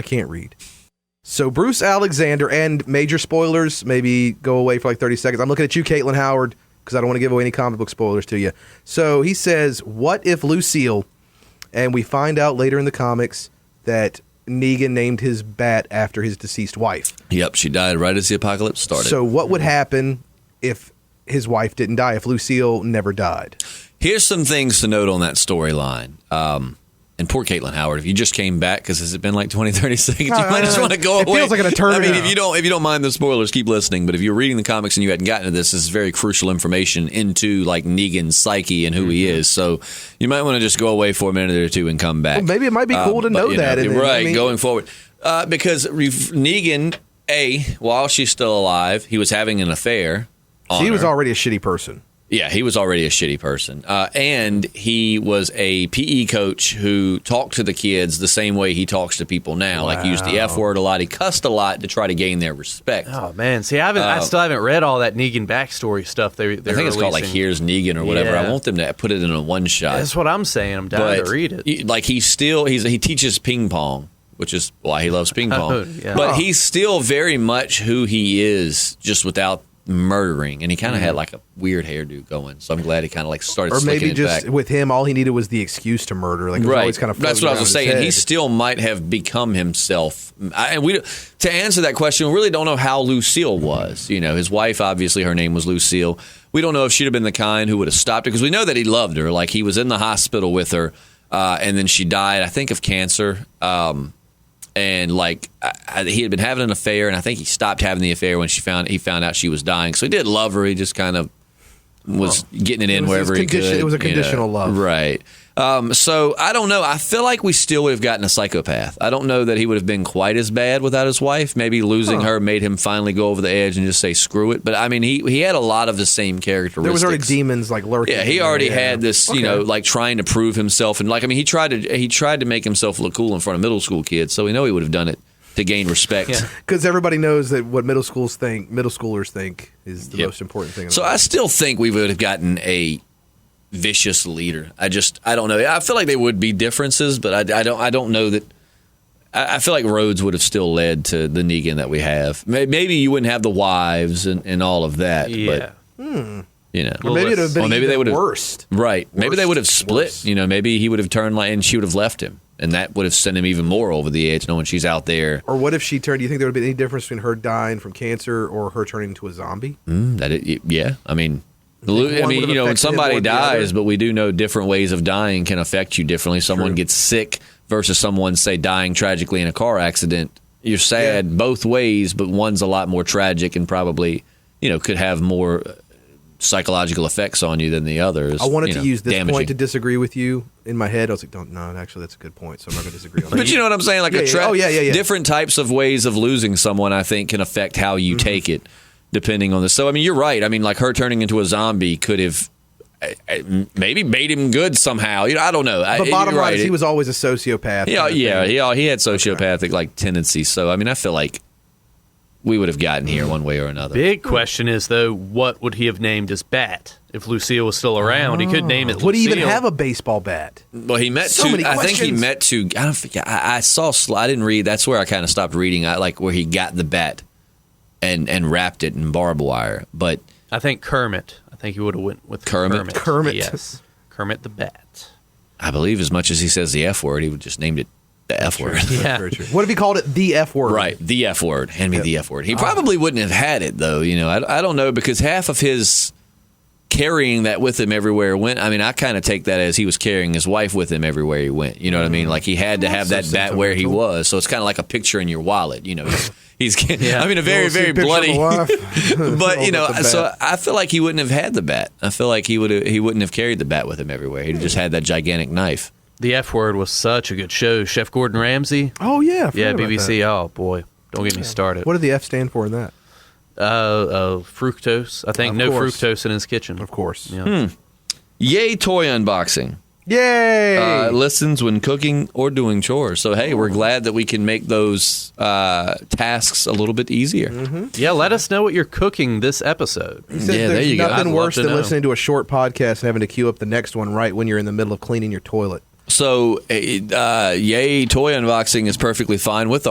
can't read. So Bruce Alexander, and major spoilers, maybe go away for like 30 seconds. I'm looking at you, Caitlin Howard, because I don't want to give away any comic book spoilers to you. So he says, what if Lucille, and we find out later in the comics that Negan named his bat after his deceased wife. Yep, she died right as the apocalypse started. So what would happen if his wife didn't die, if Lucille never died? Here's some things to note on that storyline. And poor Caitlin Howard, if you just came back, because has it been like 20, 30 seconds? You might just want to go away. It feels like an eternity. I mean, if you don't mind the spoilers, keep listening. But if you're reading the comics and you hadn't gotten to this is very crucial information into like Negan's psyche and who he is. So you might want to just go away for a minute or two and come back. Well, maybe it might be cool to know that. Right, going forward. Because Negan, while she's still alive, he was having an affair on She was her. already a shitty person. Yeah, he was already a shitty person. And he was a PE coach who talked to the kids the same way he talks to people now. Wow. Like, he used the F word a lot. He cussed a lot to try to gain their respect. Oh, man. See, I still haven't read all that Negan backstory stuff they're I think it's called, like, Here's Negan or whatever. Yeah. I want them to put it in a one-shot. That's what I'm saying. I'm down to read it. He teaches ping pong, which is why he loves ping pong. But he's still very much who he is, just without murdering, and he kind of had like a weird hairdo going, so I'm glad he kind of like started slicking it back. Or maybe just with him, all he needed was the excuse to murder. Like, right. Always kind of that's what I was saying. He still might have become himself. And to answer that question, we really don't know how Lucille was. His wife, obviously, her name was Lucille. We don't know if she'd have been the kind who would have stopped her, because we know that he loved her. Like, he was in the hospital with her, and then she died, I think, of cancer. And like he had been having an affair, and I think he stopped having the affair when he found out she was dying. So he did love her. He just kind of was getting it in wherever he could. It was a conditional love, right? So I don't know. I feel like we still would have gotten a psychopath. I don't know that he would have been quite as bad without his wife. Maybe losing her made him finally go over the edge and just say screw it. But I mean, he had a lot of the same characteristics. There was already demons like lurking. Yeah, he already had this, like trying to prove himself, and like I mean, he tried to make himself look cool in front of middle school kids. So we know he would have done it to gain respect. Because everybody knows that what middle schoolers think is the most important thing. So I still think we would have gotten a vicious leader. I don't know. I feel like there would be differences, but I don't know that. I feel like Rhodes would have still led to the Negan that we have. Maybe you wouldn't have the wives and all of that. Yeah. But, or maybe it would have been they would have worst. Right. Maybe they would have split. Maybe he would have turned and she would have left him. And that would have sent him even more over the edge, knowing she's out there. Or what if she turned? Do you think there would be any difference between her dying from cancer or her turning into a zombie? Yeah. I mean, when somebody dies, but we do know different ways of dying can affect you differently. Someone gets sick versus someone, say, dying tragically in a car accident. You're sad both ways, but one's a lot more tragic and probably, could have more psychological effects on you than the others. I wanted to use this damaging. point to disagree with you. In my head, I was like, actually, that's a good point, so I'm not going to disagree on that. But you know what I'm saying? Like different types of ways of losing someone, I think, can affect how you take it, depending on this. So, I mean, you're right. I mean, like her turning into a zombie could have maybe made him good somehow. I don't know. But bottom line is he was always a sociopath. He had sociopathic tendencies. So, I mean, I feel like we would have gotten here one way or another. Big question is, though, what would he have named his bat if Lucille was still around? He could name it Lucille. Would he even have a baseball bat? Well, he met two. I think he met two. I don't forget. I saw. I didn't read. That's where I kind of stopped reading. Where he got the bat and wrapped it in barbed wire. But I think Kermit. I think he would have went with Kermit. Kermit. Yes. Kermit the Bat. I believe as much as he says the F word, he would just named it the F word. Yeah. What if he called it the F word? Right, the F word. Hand me the F word. He probably wouldn't have had it, though. I don't know, because half of his carrying that with him everywhere he went. I mean, I kind of take that as he was carrying his wife with him everywhere he went. You know what I mean? Like he had to have that bat where he was. So it's kind of like a picture in your wallet. He's I mean, a very, very bloody. But so I feel like he wouldn't have had the bat. I feel like he wouldn't have carried the bat with him everywhere. He'd just had that gigantic knife. The F Word was such a good show. Chef Gordon Ramsay. Oh yeah, BBC. Oh boy, don't get me started. What did the F stand for in that? Fructose. I think fructose in his kitchen. Of course. Yeah. Yay, toy unboxing. Yay! Listens when cooking or doing chores. So, hey, we're glad that we can make those tasks a little bit easier. Mm-hmm. Yeah, let us know what you're cooking this episode. There you go. Nothing worse than listening to a short podcast and having to queue up the next one right when you're in the middle of cleaning your toilet. So, Yay, toy unboxing is perfectly fine with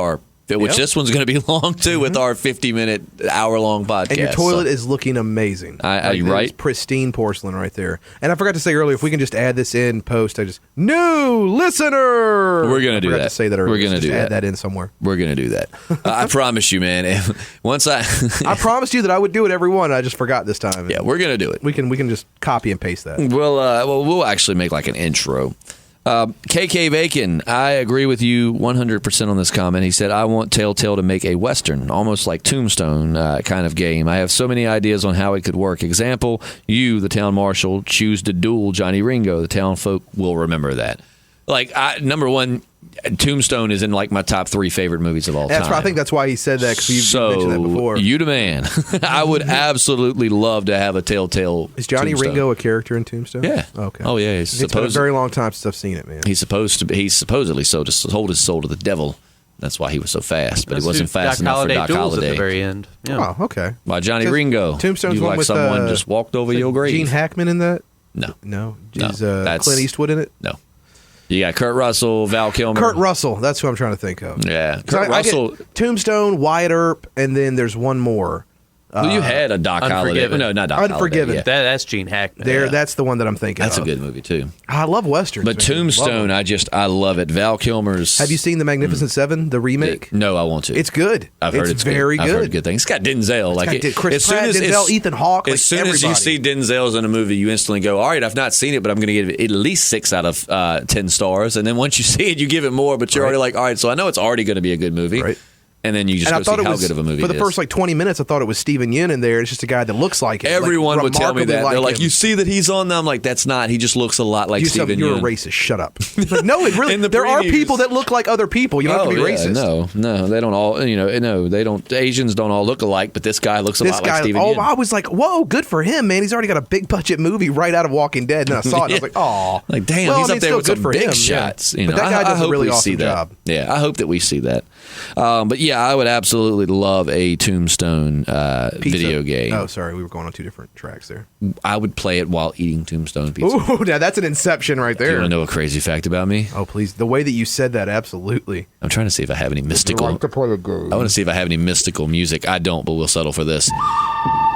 which this one's going to be long, too, with our 50-minute, hour-long podcast. And your toilet is looking amazing. Right? It's pristine porcelain right there. And I forgot to say earlier, if we can just add this in post, new listener. We're going to do that. To say that earlier. We're going to do add that in somewhere. We're going to do that. I promise you, man. I promised you that I would do it every one. I just forgot this time. Yeah, we're going to do it. We can just copy and paste that. We'll actually make like an intro. KK Bacon, I agree with you 100% on this comment. He said, I want Telltale to make a Western, almost like Tombstone kind of game. I have so many ideas on how it could work. Example, you, the town marshal, choose to duel Johnny Ringo. The town folk will remember that. Number one, Tombstone is in my top 3 favorite movies of all time. I think that's why he said that, because you mentioned that before. You the man. I would absolutely love to have a Telltale. Is Johnny Tombstone. Ringo a character in Tombstone? Yeah. Okay. Oh yeah. It's been a very long time since I've seen it, man. He's supposedly sold his soul to the devil. That's why he was so fast, but he wasn't fast enough for Doc Holliday. At the very end. Yeah. Oh, okay. By Johnny Ringo. Tombstone's you one like with someone just walked over your grave. Gene Hackman in that? No. Is Clint Eastwood in it? No. You got Kurt Russell, Val Kilmer. Kurt Russell, that's who I'm trying to think of. Yeah, Kurt Russell. I get Tombstone, Wyatt Earp, and then there's one more. You had a Doc Holliday. No, not Doc Unforgiven. Holliday. Yeah. That's Gene Hackman. That's the one that I'm thinking That's of. a good movie, too. I love Westerns. But Tombstone, I love it. Val Kilmer's... Have you seen The Magnificent Seven, the remake? No, I want to. It's good. I've heard it's very good. I've heard good things. It's got Denzel. Chris Pratt, Denzel, Ethan Hawke, as soon as you see Denzel's in a movie, you instantly go, all right, I've not seen it, but I'm going to give it at least 6 out of 10 stars. And then once you see it, you give it more, but you're already like, all right, so I know it's already going to be a good movie. Right. And then you just go see how good of a movie it is. For the first 20 minutes, I thought it was Steven Yeun in there. It's just a guy that looks like him. Everyone would tell me that. They're like, him. you see that he's on there? I'm like, that's not. He just looks a lot like Steven Yeun. You're a racist. Shut up. No, it really. There are people that look like other people. You don't have to be racist. No, they don't all. No, they don't. Asians don't all look alike, but this guy looks a lot like Steven Yeun. I was like, whoa, good for him, man. He's already got a big budget movie right out of Walking Dead. And then I saw it, and I was like, oh, like damn, he's up there with some big shots. But that guy does a really awesome job. Yeah, I hope that we see that. But yeah, I would absolutely love a Tombstone video game. Oh, sorry, we were going on two different tracks there. I would play it while eating Tombstone pizza. Ooh, now that's an inception right there. Do you want to know a crazy fact about me? Oh, please. The way that you said that, absolutely. I'm trying to see if I have any mystical. Like to play a game. I want to see if I have any mystical music. I don't, but we'll settle for this.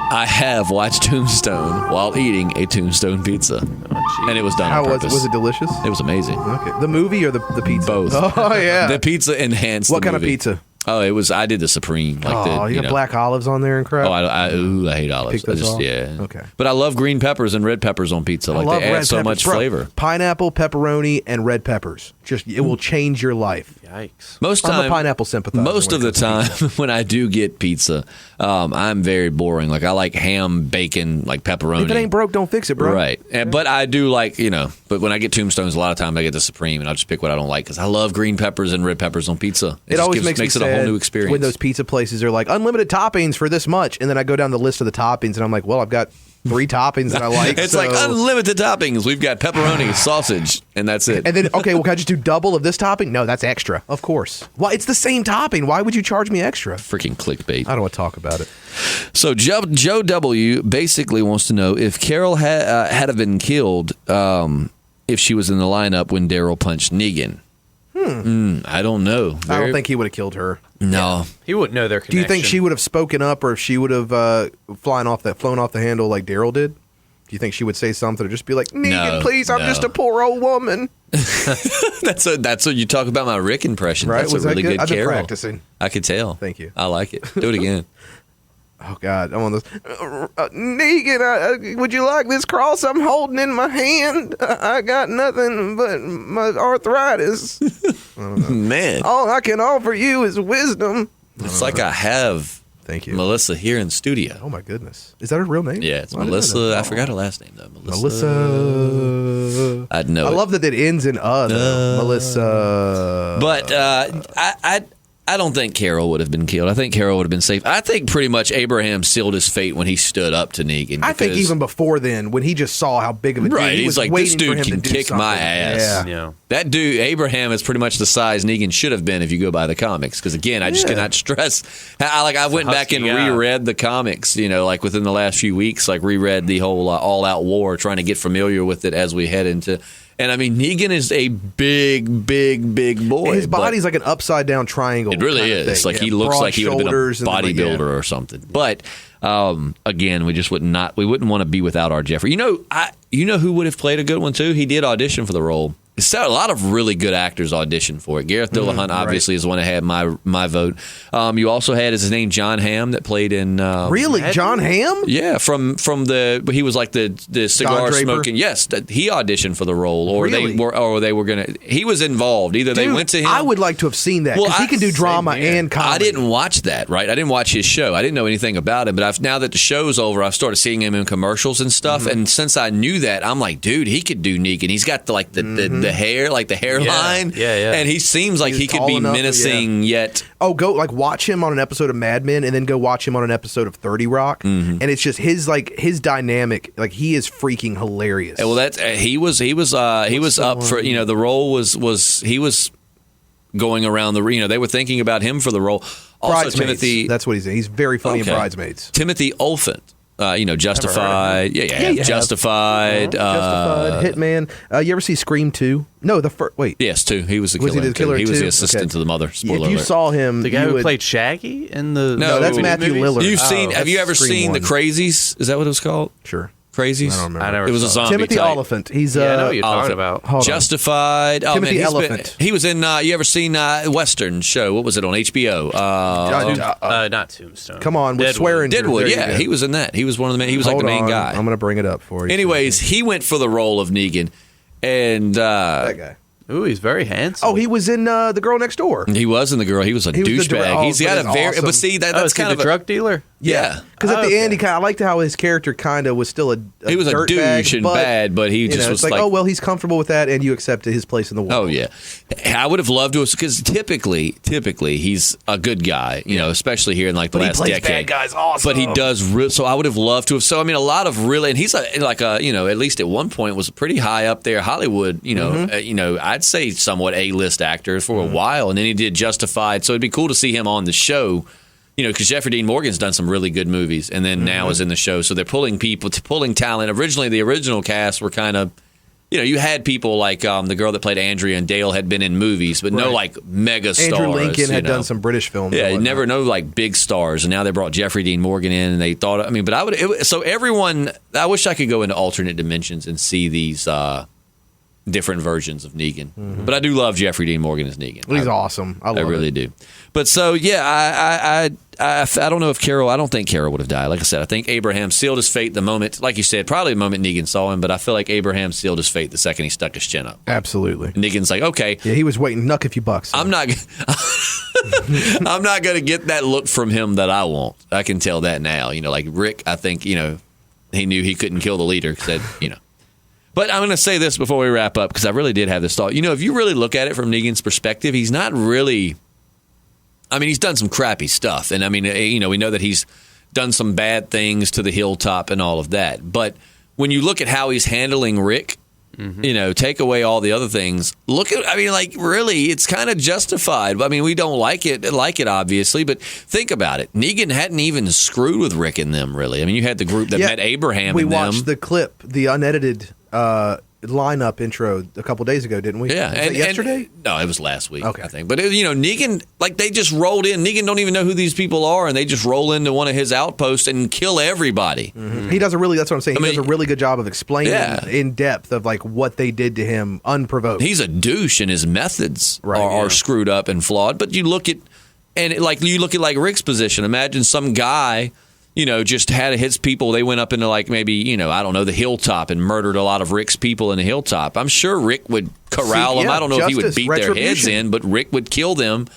I have watched Tombstone while eating a Tombstone pizza, and it was done on purpose. Was it delicious? It was amazing. Okay, the movie or the pizza? Both. Oh yeah, the pizza enhanced. What the kind movie. of pizza? Oh, it was. I did the supreme. Like you got black olives on there and crap. Oh, I hate olives. Yeah. Okay. But I love green peppers and red peppers on pizza. Like they add so much flavor. Pineapple, pepperoni, and red peppers. It will change your life. Yikes. I'm a pineapple sympathizer. Most of the time when I do get pizza, I'm very boring. Like I like ham, bacon, like pepperoni. If it ain't broke, don't fix it, bro. Right. But I do like, but when I get Tombstones, a lot of times I get the supreme, and I'll just pick what I don't like because I love green peppers and red peppers on pizza. It always makes it a whole new experience. When those pizza places are like unlimited toppings for this much, and then I go down the list of the toppings, and I'm like, well, I've got 3 toppings that I like. It's like unlimited toppings. We've got pepperoni, sausage, and that's it. And then, okay, well, can I just do double of this topping? No, that's extra. Of course. Well, it's the same topping. Why would you charge me extra? Freaking clickbait. I don't want to talk about it. So Joe W. basically wants to know if Carol had been killed if she was in the lineup when Daryl punched Negan. I don't know. I don't think he would have killed her. No. He wouldn't know their connection. Do you think she would have spoken up, or if she would have flown off the handle like Daryl did? Do you think she would say something or just be like, Negan, please, I'm just a poor old woman? That's what you talk about my Rick impression. Right? That's Was a really good I've been Carol. practicing. I could tell. Thank you. I like it. Do it again. Oh, God. I'm on this. Negan, would you like this cross I'm holding in my hand? I got nothing but my arthritis. Man. All I can offer you is wisdom. It's like I have Thank you. Melissa here in studio. Oh, my goodness. Is that her real name? Yeah, it's Melissa. I forgot her last name, though. Melissa. I'd know I love that it ends in though. Melissa. But I don't think Carol would have been killed. I think Carol would have been safe. I think pretty much Abraham sealed his fate when he stood up to Negan. I think even before then, when he just saw how big of a dude he was, he's like, this dude can kick my ass. Yeah. That dude, Abraham, is pretty much the size Negan should have been if you go by the comics. Because again, I just cannot stress. I went back and reread the comics. Like within the last few weeks, like reread the whole All-Out War, trying to get familiar with it as we head into. And I mean, Negan is a big, big, big boy. His body's like an upside down triangle. It really is. Like he looks like he would have been a bodybuilder or something. But again, we wouldn't want to be without our Jeffrey. You know who would have played a good one too? He did audition for the role. A lot of really good actors auditioned for it. Gareth Dillahunt obviously is the one that had my vote. You also had his name John Hamm that played in really John Hamm? Yeah, from he was like the cigar smoking. Yes, he auditioned for the role, or really? they were gonna. He was involved. Either they went to him. I would like to have seen that because he can do drama and comedy. I didn't watch that. Right, I didn't watch his show. I didn't know anything about him. But now that the show's over, I've started seeing him in commercials and stuff. And since I knew that, I'm like, dude, he could do Negan. He's got the hair, like the hairline. Yeah. And he seems like he could be menacing yet. Oh, go watch him on an episode of Mad Men, and then go watch him on an episode of 30 Rock, and it's just his dynamic. Like he is freaking hilarious. Well, that's he was up for the role was he was going around the they were thinking about him for the role. Also, Timothy. That's what he's in. He's very funny in Bridesmaids. Timothy Olyphant. Justified. Justified. Justified. Hitman. You ever see Scream 2? No, the first. Wait. Yes, 2. He was the killer. Was he the killer? He was the assistant to the mother. Spoiler if you alert. saw him, the guy who played Shaggy in the no, that's Matthew movies? Lillard. Have you ever seen The Crazies? Is that what it was called? Sure. Crazies? I don't remember. It was a zombie Timothy type. Oliphant. He's I know what you're talking about. Justified. Timothy Elephant. He was in. You ever seen Western show? What was it on HBO? Not Tombstone. Come on, with swearing. Deadwood. Yeah, he was in that. He was one of the main. He was like the main guy. I'm going to bring it up for you. Anyways, he went for the role of Negan, and that guy. Ooh, he's very handsome. Oh, he was in The Girl Next Door. He was in The Girl. He was a douchebag. He's got a very... awesome. But see, that's kind of a drug dealer? Yeah. Because at the end, I liked how his character kind of was still a he was a douche and bad, but he just was like, oh, well, he's comfortable with that, and you accepted his place in the world. Oh, yeah. I would have loved to have... Because typically, he's a good guy, especially here in like the last decade. Bad guys awesome. But he does... So I would have loved to have... So, I mean, a lot of really... And he's at least at one point was pretty high up there. Hollywood, I'd say somewhat A-list actor for a while, and then he did Justified. So it'd be cool to see him on the show, because Jeffrey Dean Morgan's done some really good movies, and then now is in the show. So they're pulling talent. Originally, the original cast were kind of, you had people like the girl that played Andrea and Dale had been in movies, but no like mega stars. Andrew Lincoln had done some British films. Yeah, you never know like big stars, and now they brought Jeffrey Dean Morgan in, and they thought, so everyone, I wish I could go into alternate dimensions and see these different versions of Negan. But I do love Jeffrey Dean Morgan as Negan. He's awesome. I really do. But so, yeah, I don't know if Carol, I don't think Carol would have died. Like I said, I think Abraham sealed his fate the moment, like you said, probably the moment Negan saw him, but I feel like Abraham sealed his fate the second he stuck his chin up. Absolutely. And Negan's like, okay. Yeah, he was waiting, knuck a few bucks. So. I'm not going to get that look from him that I want. I can tell that now. Like Rick, I think, he knew he couldn't kill the leader. But I'm going to say this before we wrap up, because I really did have this thought. If you really look at it from Negan's perspective, he's not really... I mean, he's done some crappy stuff. And, I mean, we know that he's done some bad things to the hilltop and all of that. But when you look at how he's handling Rick, take away all the other things, really, it's kind of justified. I mean, we don't like it, obviously, but think about it. Negan hadn't even screwed with Rick and them, really. I mean, you had the group that met Abraham and them. We watched the clip, the unedited lineup intro a couple days ago, didn't we? Yeah. Was it yesterday? No, it was last week, okay. I think. But, Negan, they just rolled in. Negan don't even know who these people are, and they just roll into one of his outposts and kill everybody. Mm-hmm. He does that's what I'm saying. He does a really good job of explaining in depth of, what they did to him unprovoked. He's a douche, and his methods are screwed up and flawed. But you look at, Rick's position. Imagine some guy... just had his people. They went up into maybe, I don't know, the hilltop and murdered a lot of Rick's people in the hilltop. I'm sure Rick would corral them. I don't know if he would beat their heads in, but Rick would kill them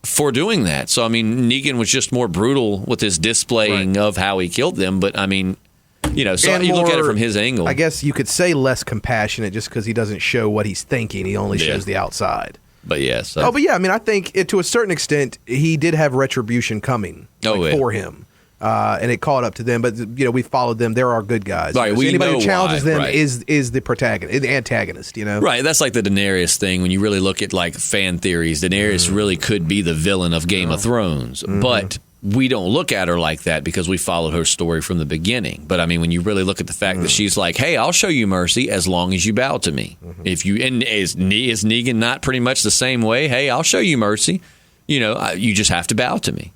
for doing that. So, I mean, Negan was just more brutal with his displaying of how he killed them. But, I mean, so you look at it from his angle. I guess you could say less compassionate just because he doesn't show what he's thinking. He only shows the outside. But, yes. I mean, I think to a certain extent, he did have retribution coming for him. And it caught up to them, but we followed them. They're our good guys. Right, anybody who challenges them is the protagonist, the antagonist. Right. That's like the Daenerys thing. When you really look at fan theories, Daenerys really could be the villain of Game of Thrones, but we don't look at her like that because we followed her story from the beginning. But I mean, when you really look at the fact that she's like, "Hey, I'll show you mercy as long as you bow to me." If you is Negan not pretty much the same way? Hey, I'll show you mercy. You just have to bow to me.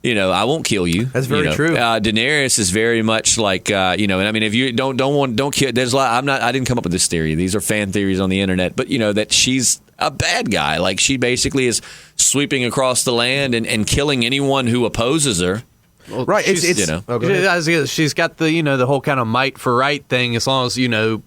I won't kill you. That's very true. Daenerys is very much like, and I mean, if you don't kill, there's a lot. I didn't come up with this theory. These are fan theories on the internet. But that she's a bad guy. Like she basically is sweeping across the land and killing anyone who opposes her. Well, right, it's she's got the whole kind of might for right thing. As long as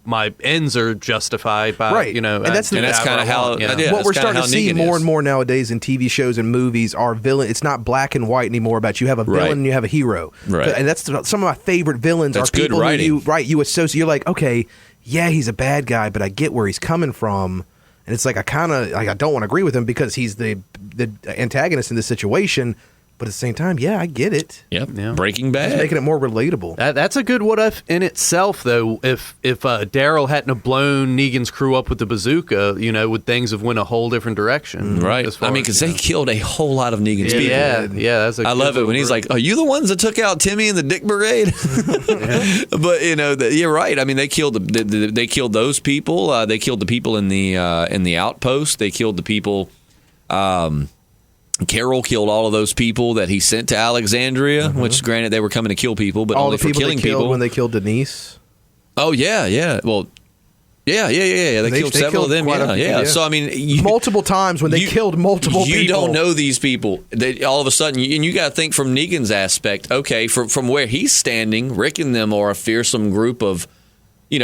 my ends are justified by and that's kind of how what we're starting to see more and more nowadays in TV shows and movies are villain. It's not black and white anymore. About you have a villain and you have a hero, and that's some of my favorite villains. That's are people good writing. you associate. You're like, okay, yeah, he's a bad guy, but I get where he's coming from. And it's like I don't want to agree with him because he's the antagonist in this situation. But at the same time, I get it. Yep. Yeah. Breaking Bad. It's making it more relatable. That's a good what if in itself, though. If Daryl hadn't have blown Negan's crew up with the bazooka, would things have went a whole different direction? Right. I mean, because they killed a whole lot of Negan's people. Yeah. That's I love it when he's like, "Are you the ones that took out Timmy and the Dick Brigade?" But you're right. I mean, they killed they killed those people. They killed the people in the outpost. They killed the people. Carol killed all of those people that he sent to Alexandria, which, granted, they were coming to kill people, but all only the people for killing they killed people. When they killed Denise. Oh yeah. Well, yeah. They killed several of them. Yeah. So I mean, multiple times when they killed multiple people. You don't know these people. All of a sudden, and you got to think from Negan's aspect. Okay, from where he's standing, Rick and them are a fearsome group of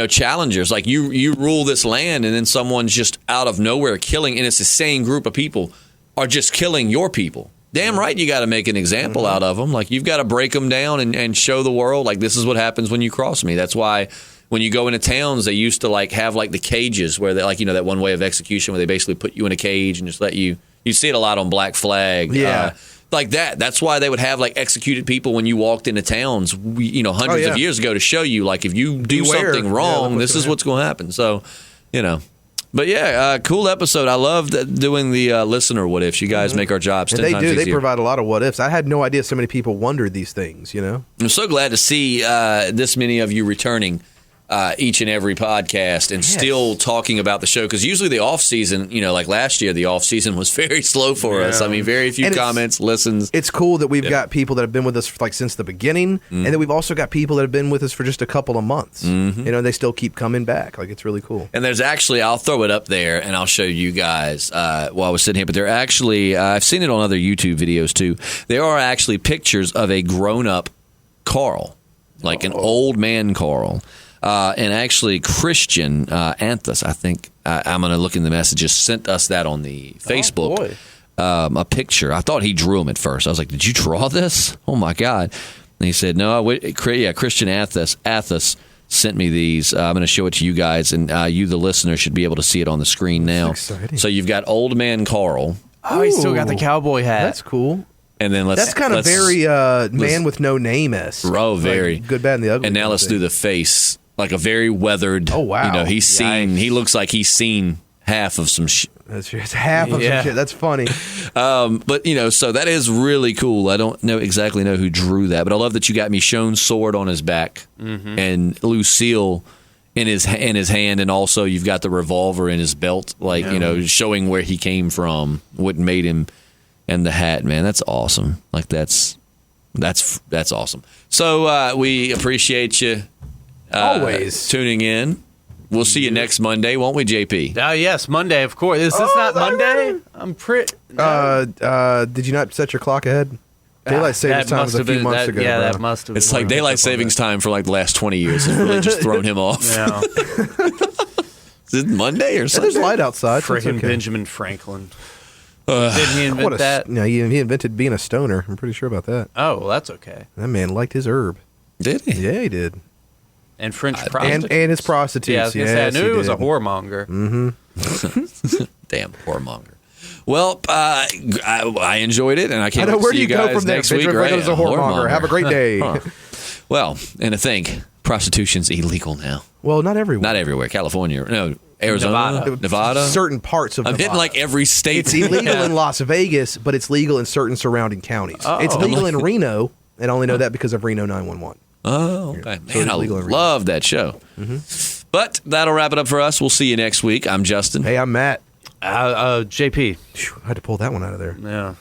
challengers. Like you rule this land, and then someone's just out of nowhere killing, and it's the same group of people are just killing your people. Damn right, you got to make an example out of them. Like, you've got to break them down and show the world, like, this is what happens when you cross me. That's why when you go into towns, they used to like have like the cages where they like, that one way of execution where they basically put you in a cage and just let you see it a lot on Black Flag. Like that. That's why they would have like executed people when you walked into towns, hundreds of years ago, to show you, like, if you do something wrong, this is what's going to happen. So, But yeah, cool episode. I love doing the listener what ifs. You guys make our jobs 10 times easier. They provide a lot of what ifs. I had no idea so many people wondered these things. I'm so glad to see this many of you returning each and every podcast and still talking about the show, because usually the off season, like last year, the off season was very slow for us. I mean, very few comments, listens. It's cool that we've got people that have been with us like since the beginning, and then we've also got people that have been with us for just a couple of months. They still keep coming back. Like, it's really cool. And there's actually, I'll throw it up there and I'll show you guys while I was sitting here. But there actually, I've seen it on other YouTube videos too. There are actually pictures of a grown-up Carl, like an old man Carl. And actually, Christian Anthus, I think, I'm going to look in the messages, sent us that on the Facebook, a picture. I thought he drew him at first. I was like, did you draw this? Oh, my God. And he said, no, Christian Anthus sent me these. I'm going to show it to you guys, and you, the listener, should be able to see it on the screen now. That's exciting. So you've got old man Carl. Oh, he's still got the cowboy hat. That's cool. And then that's kind of very man with no name-esque. Very. Like, good, bad, and the ugly. And now let's do the face. Like a very weathered. Oh, wow. He's seen. He looks like he's seen half of some shit. That's half of some shit. That's funny. But so that is really cool. I don't exactly know who drew that, but I love that you got Michonne's sword on his back and Lucille in his hand, and also you've got the revolver in his belt, like showing where he came from, what made him, and the hat. Man, that's awesome. Like that's awesome. So we appreciate you. Always tuning in. We'll see you next Monday, won't we, JP? Yes, Monday, of course. Is this not Monday? I'm pretty. No. Did you not set your clock ahead? Daylight savings time was a few months ago. Yeah, bro. that must have been. It's like daylight savings time for like the last 20 years has really just thrown him off. Yeah. Is it Monday or something? There's light outside. Freaking Benjamin Franklin. Didn't he invent that? No, he invented being a stoner. I'm pretty sure about that. Oh, well, that's okay. That man liked his herb. Did he? Yeah, he did. And French prostitutes. And his prostitutes. Yeah, I was going to say, I knew he was a whoremonger. Damn whoremonger. Well, I enjoyed it, and I can't wait to see you guys next week. Right? It was a whoremonger. Have a great day. Well, and to think, prostitution's illegal now. Well, not everywhere. Not everywhere. California. No, Arizona. Nevada. Certain parts of I'm Nevada. hitting like every state. It's illegal in Las Vegas, but it's legal in certain surrounding counties. It's legal in Reno, and I only know that because of Reno 911. Oh, okay. Man, I love that show. But that'll wrap it up for us. We'll see you next week. I'm Justin. Hey, I'm Matt. JP. I had to pull that one out of there. Yeah.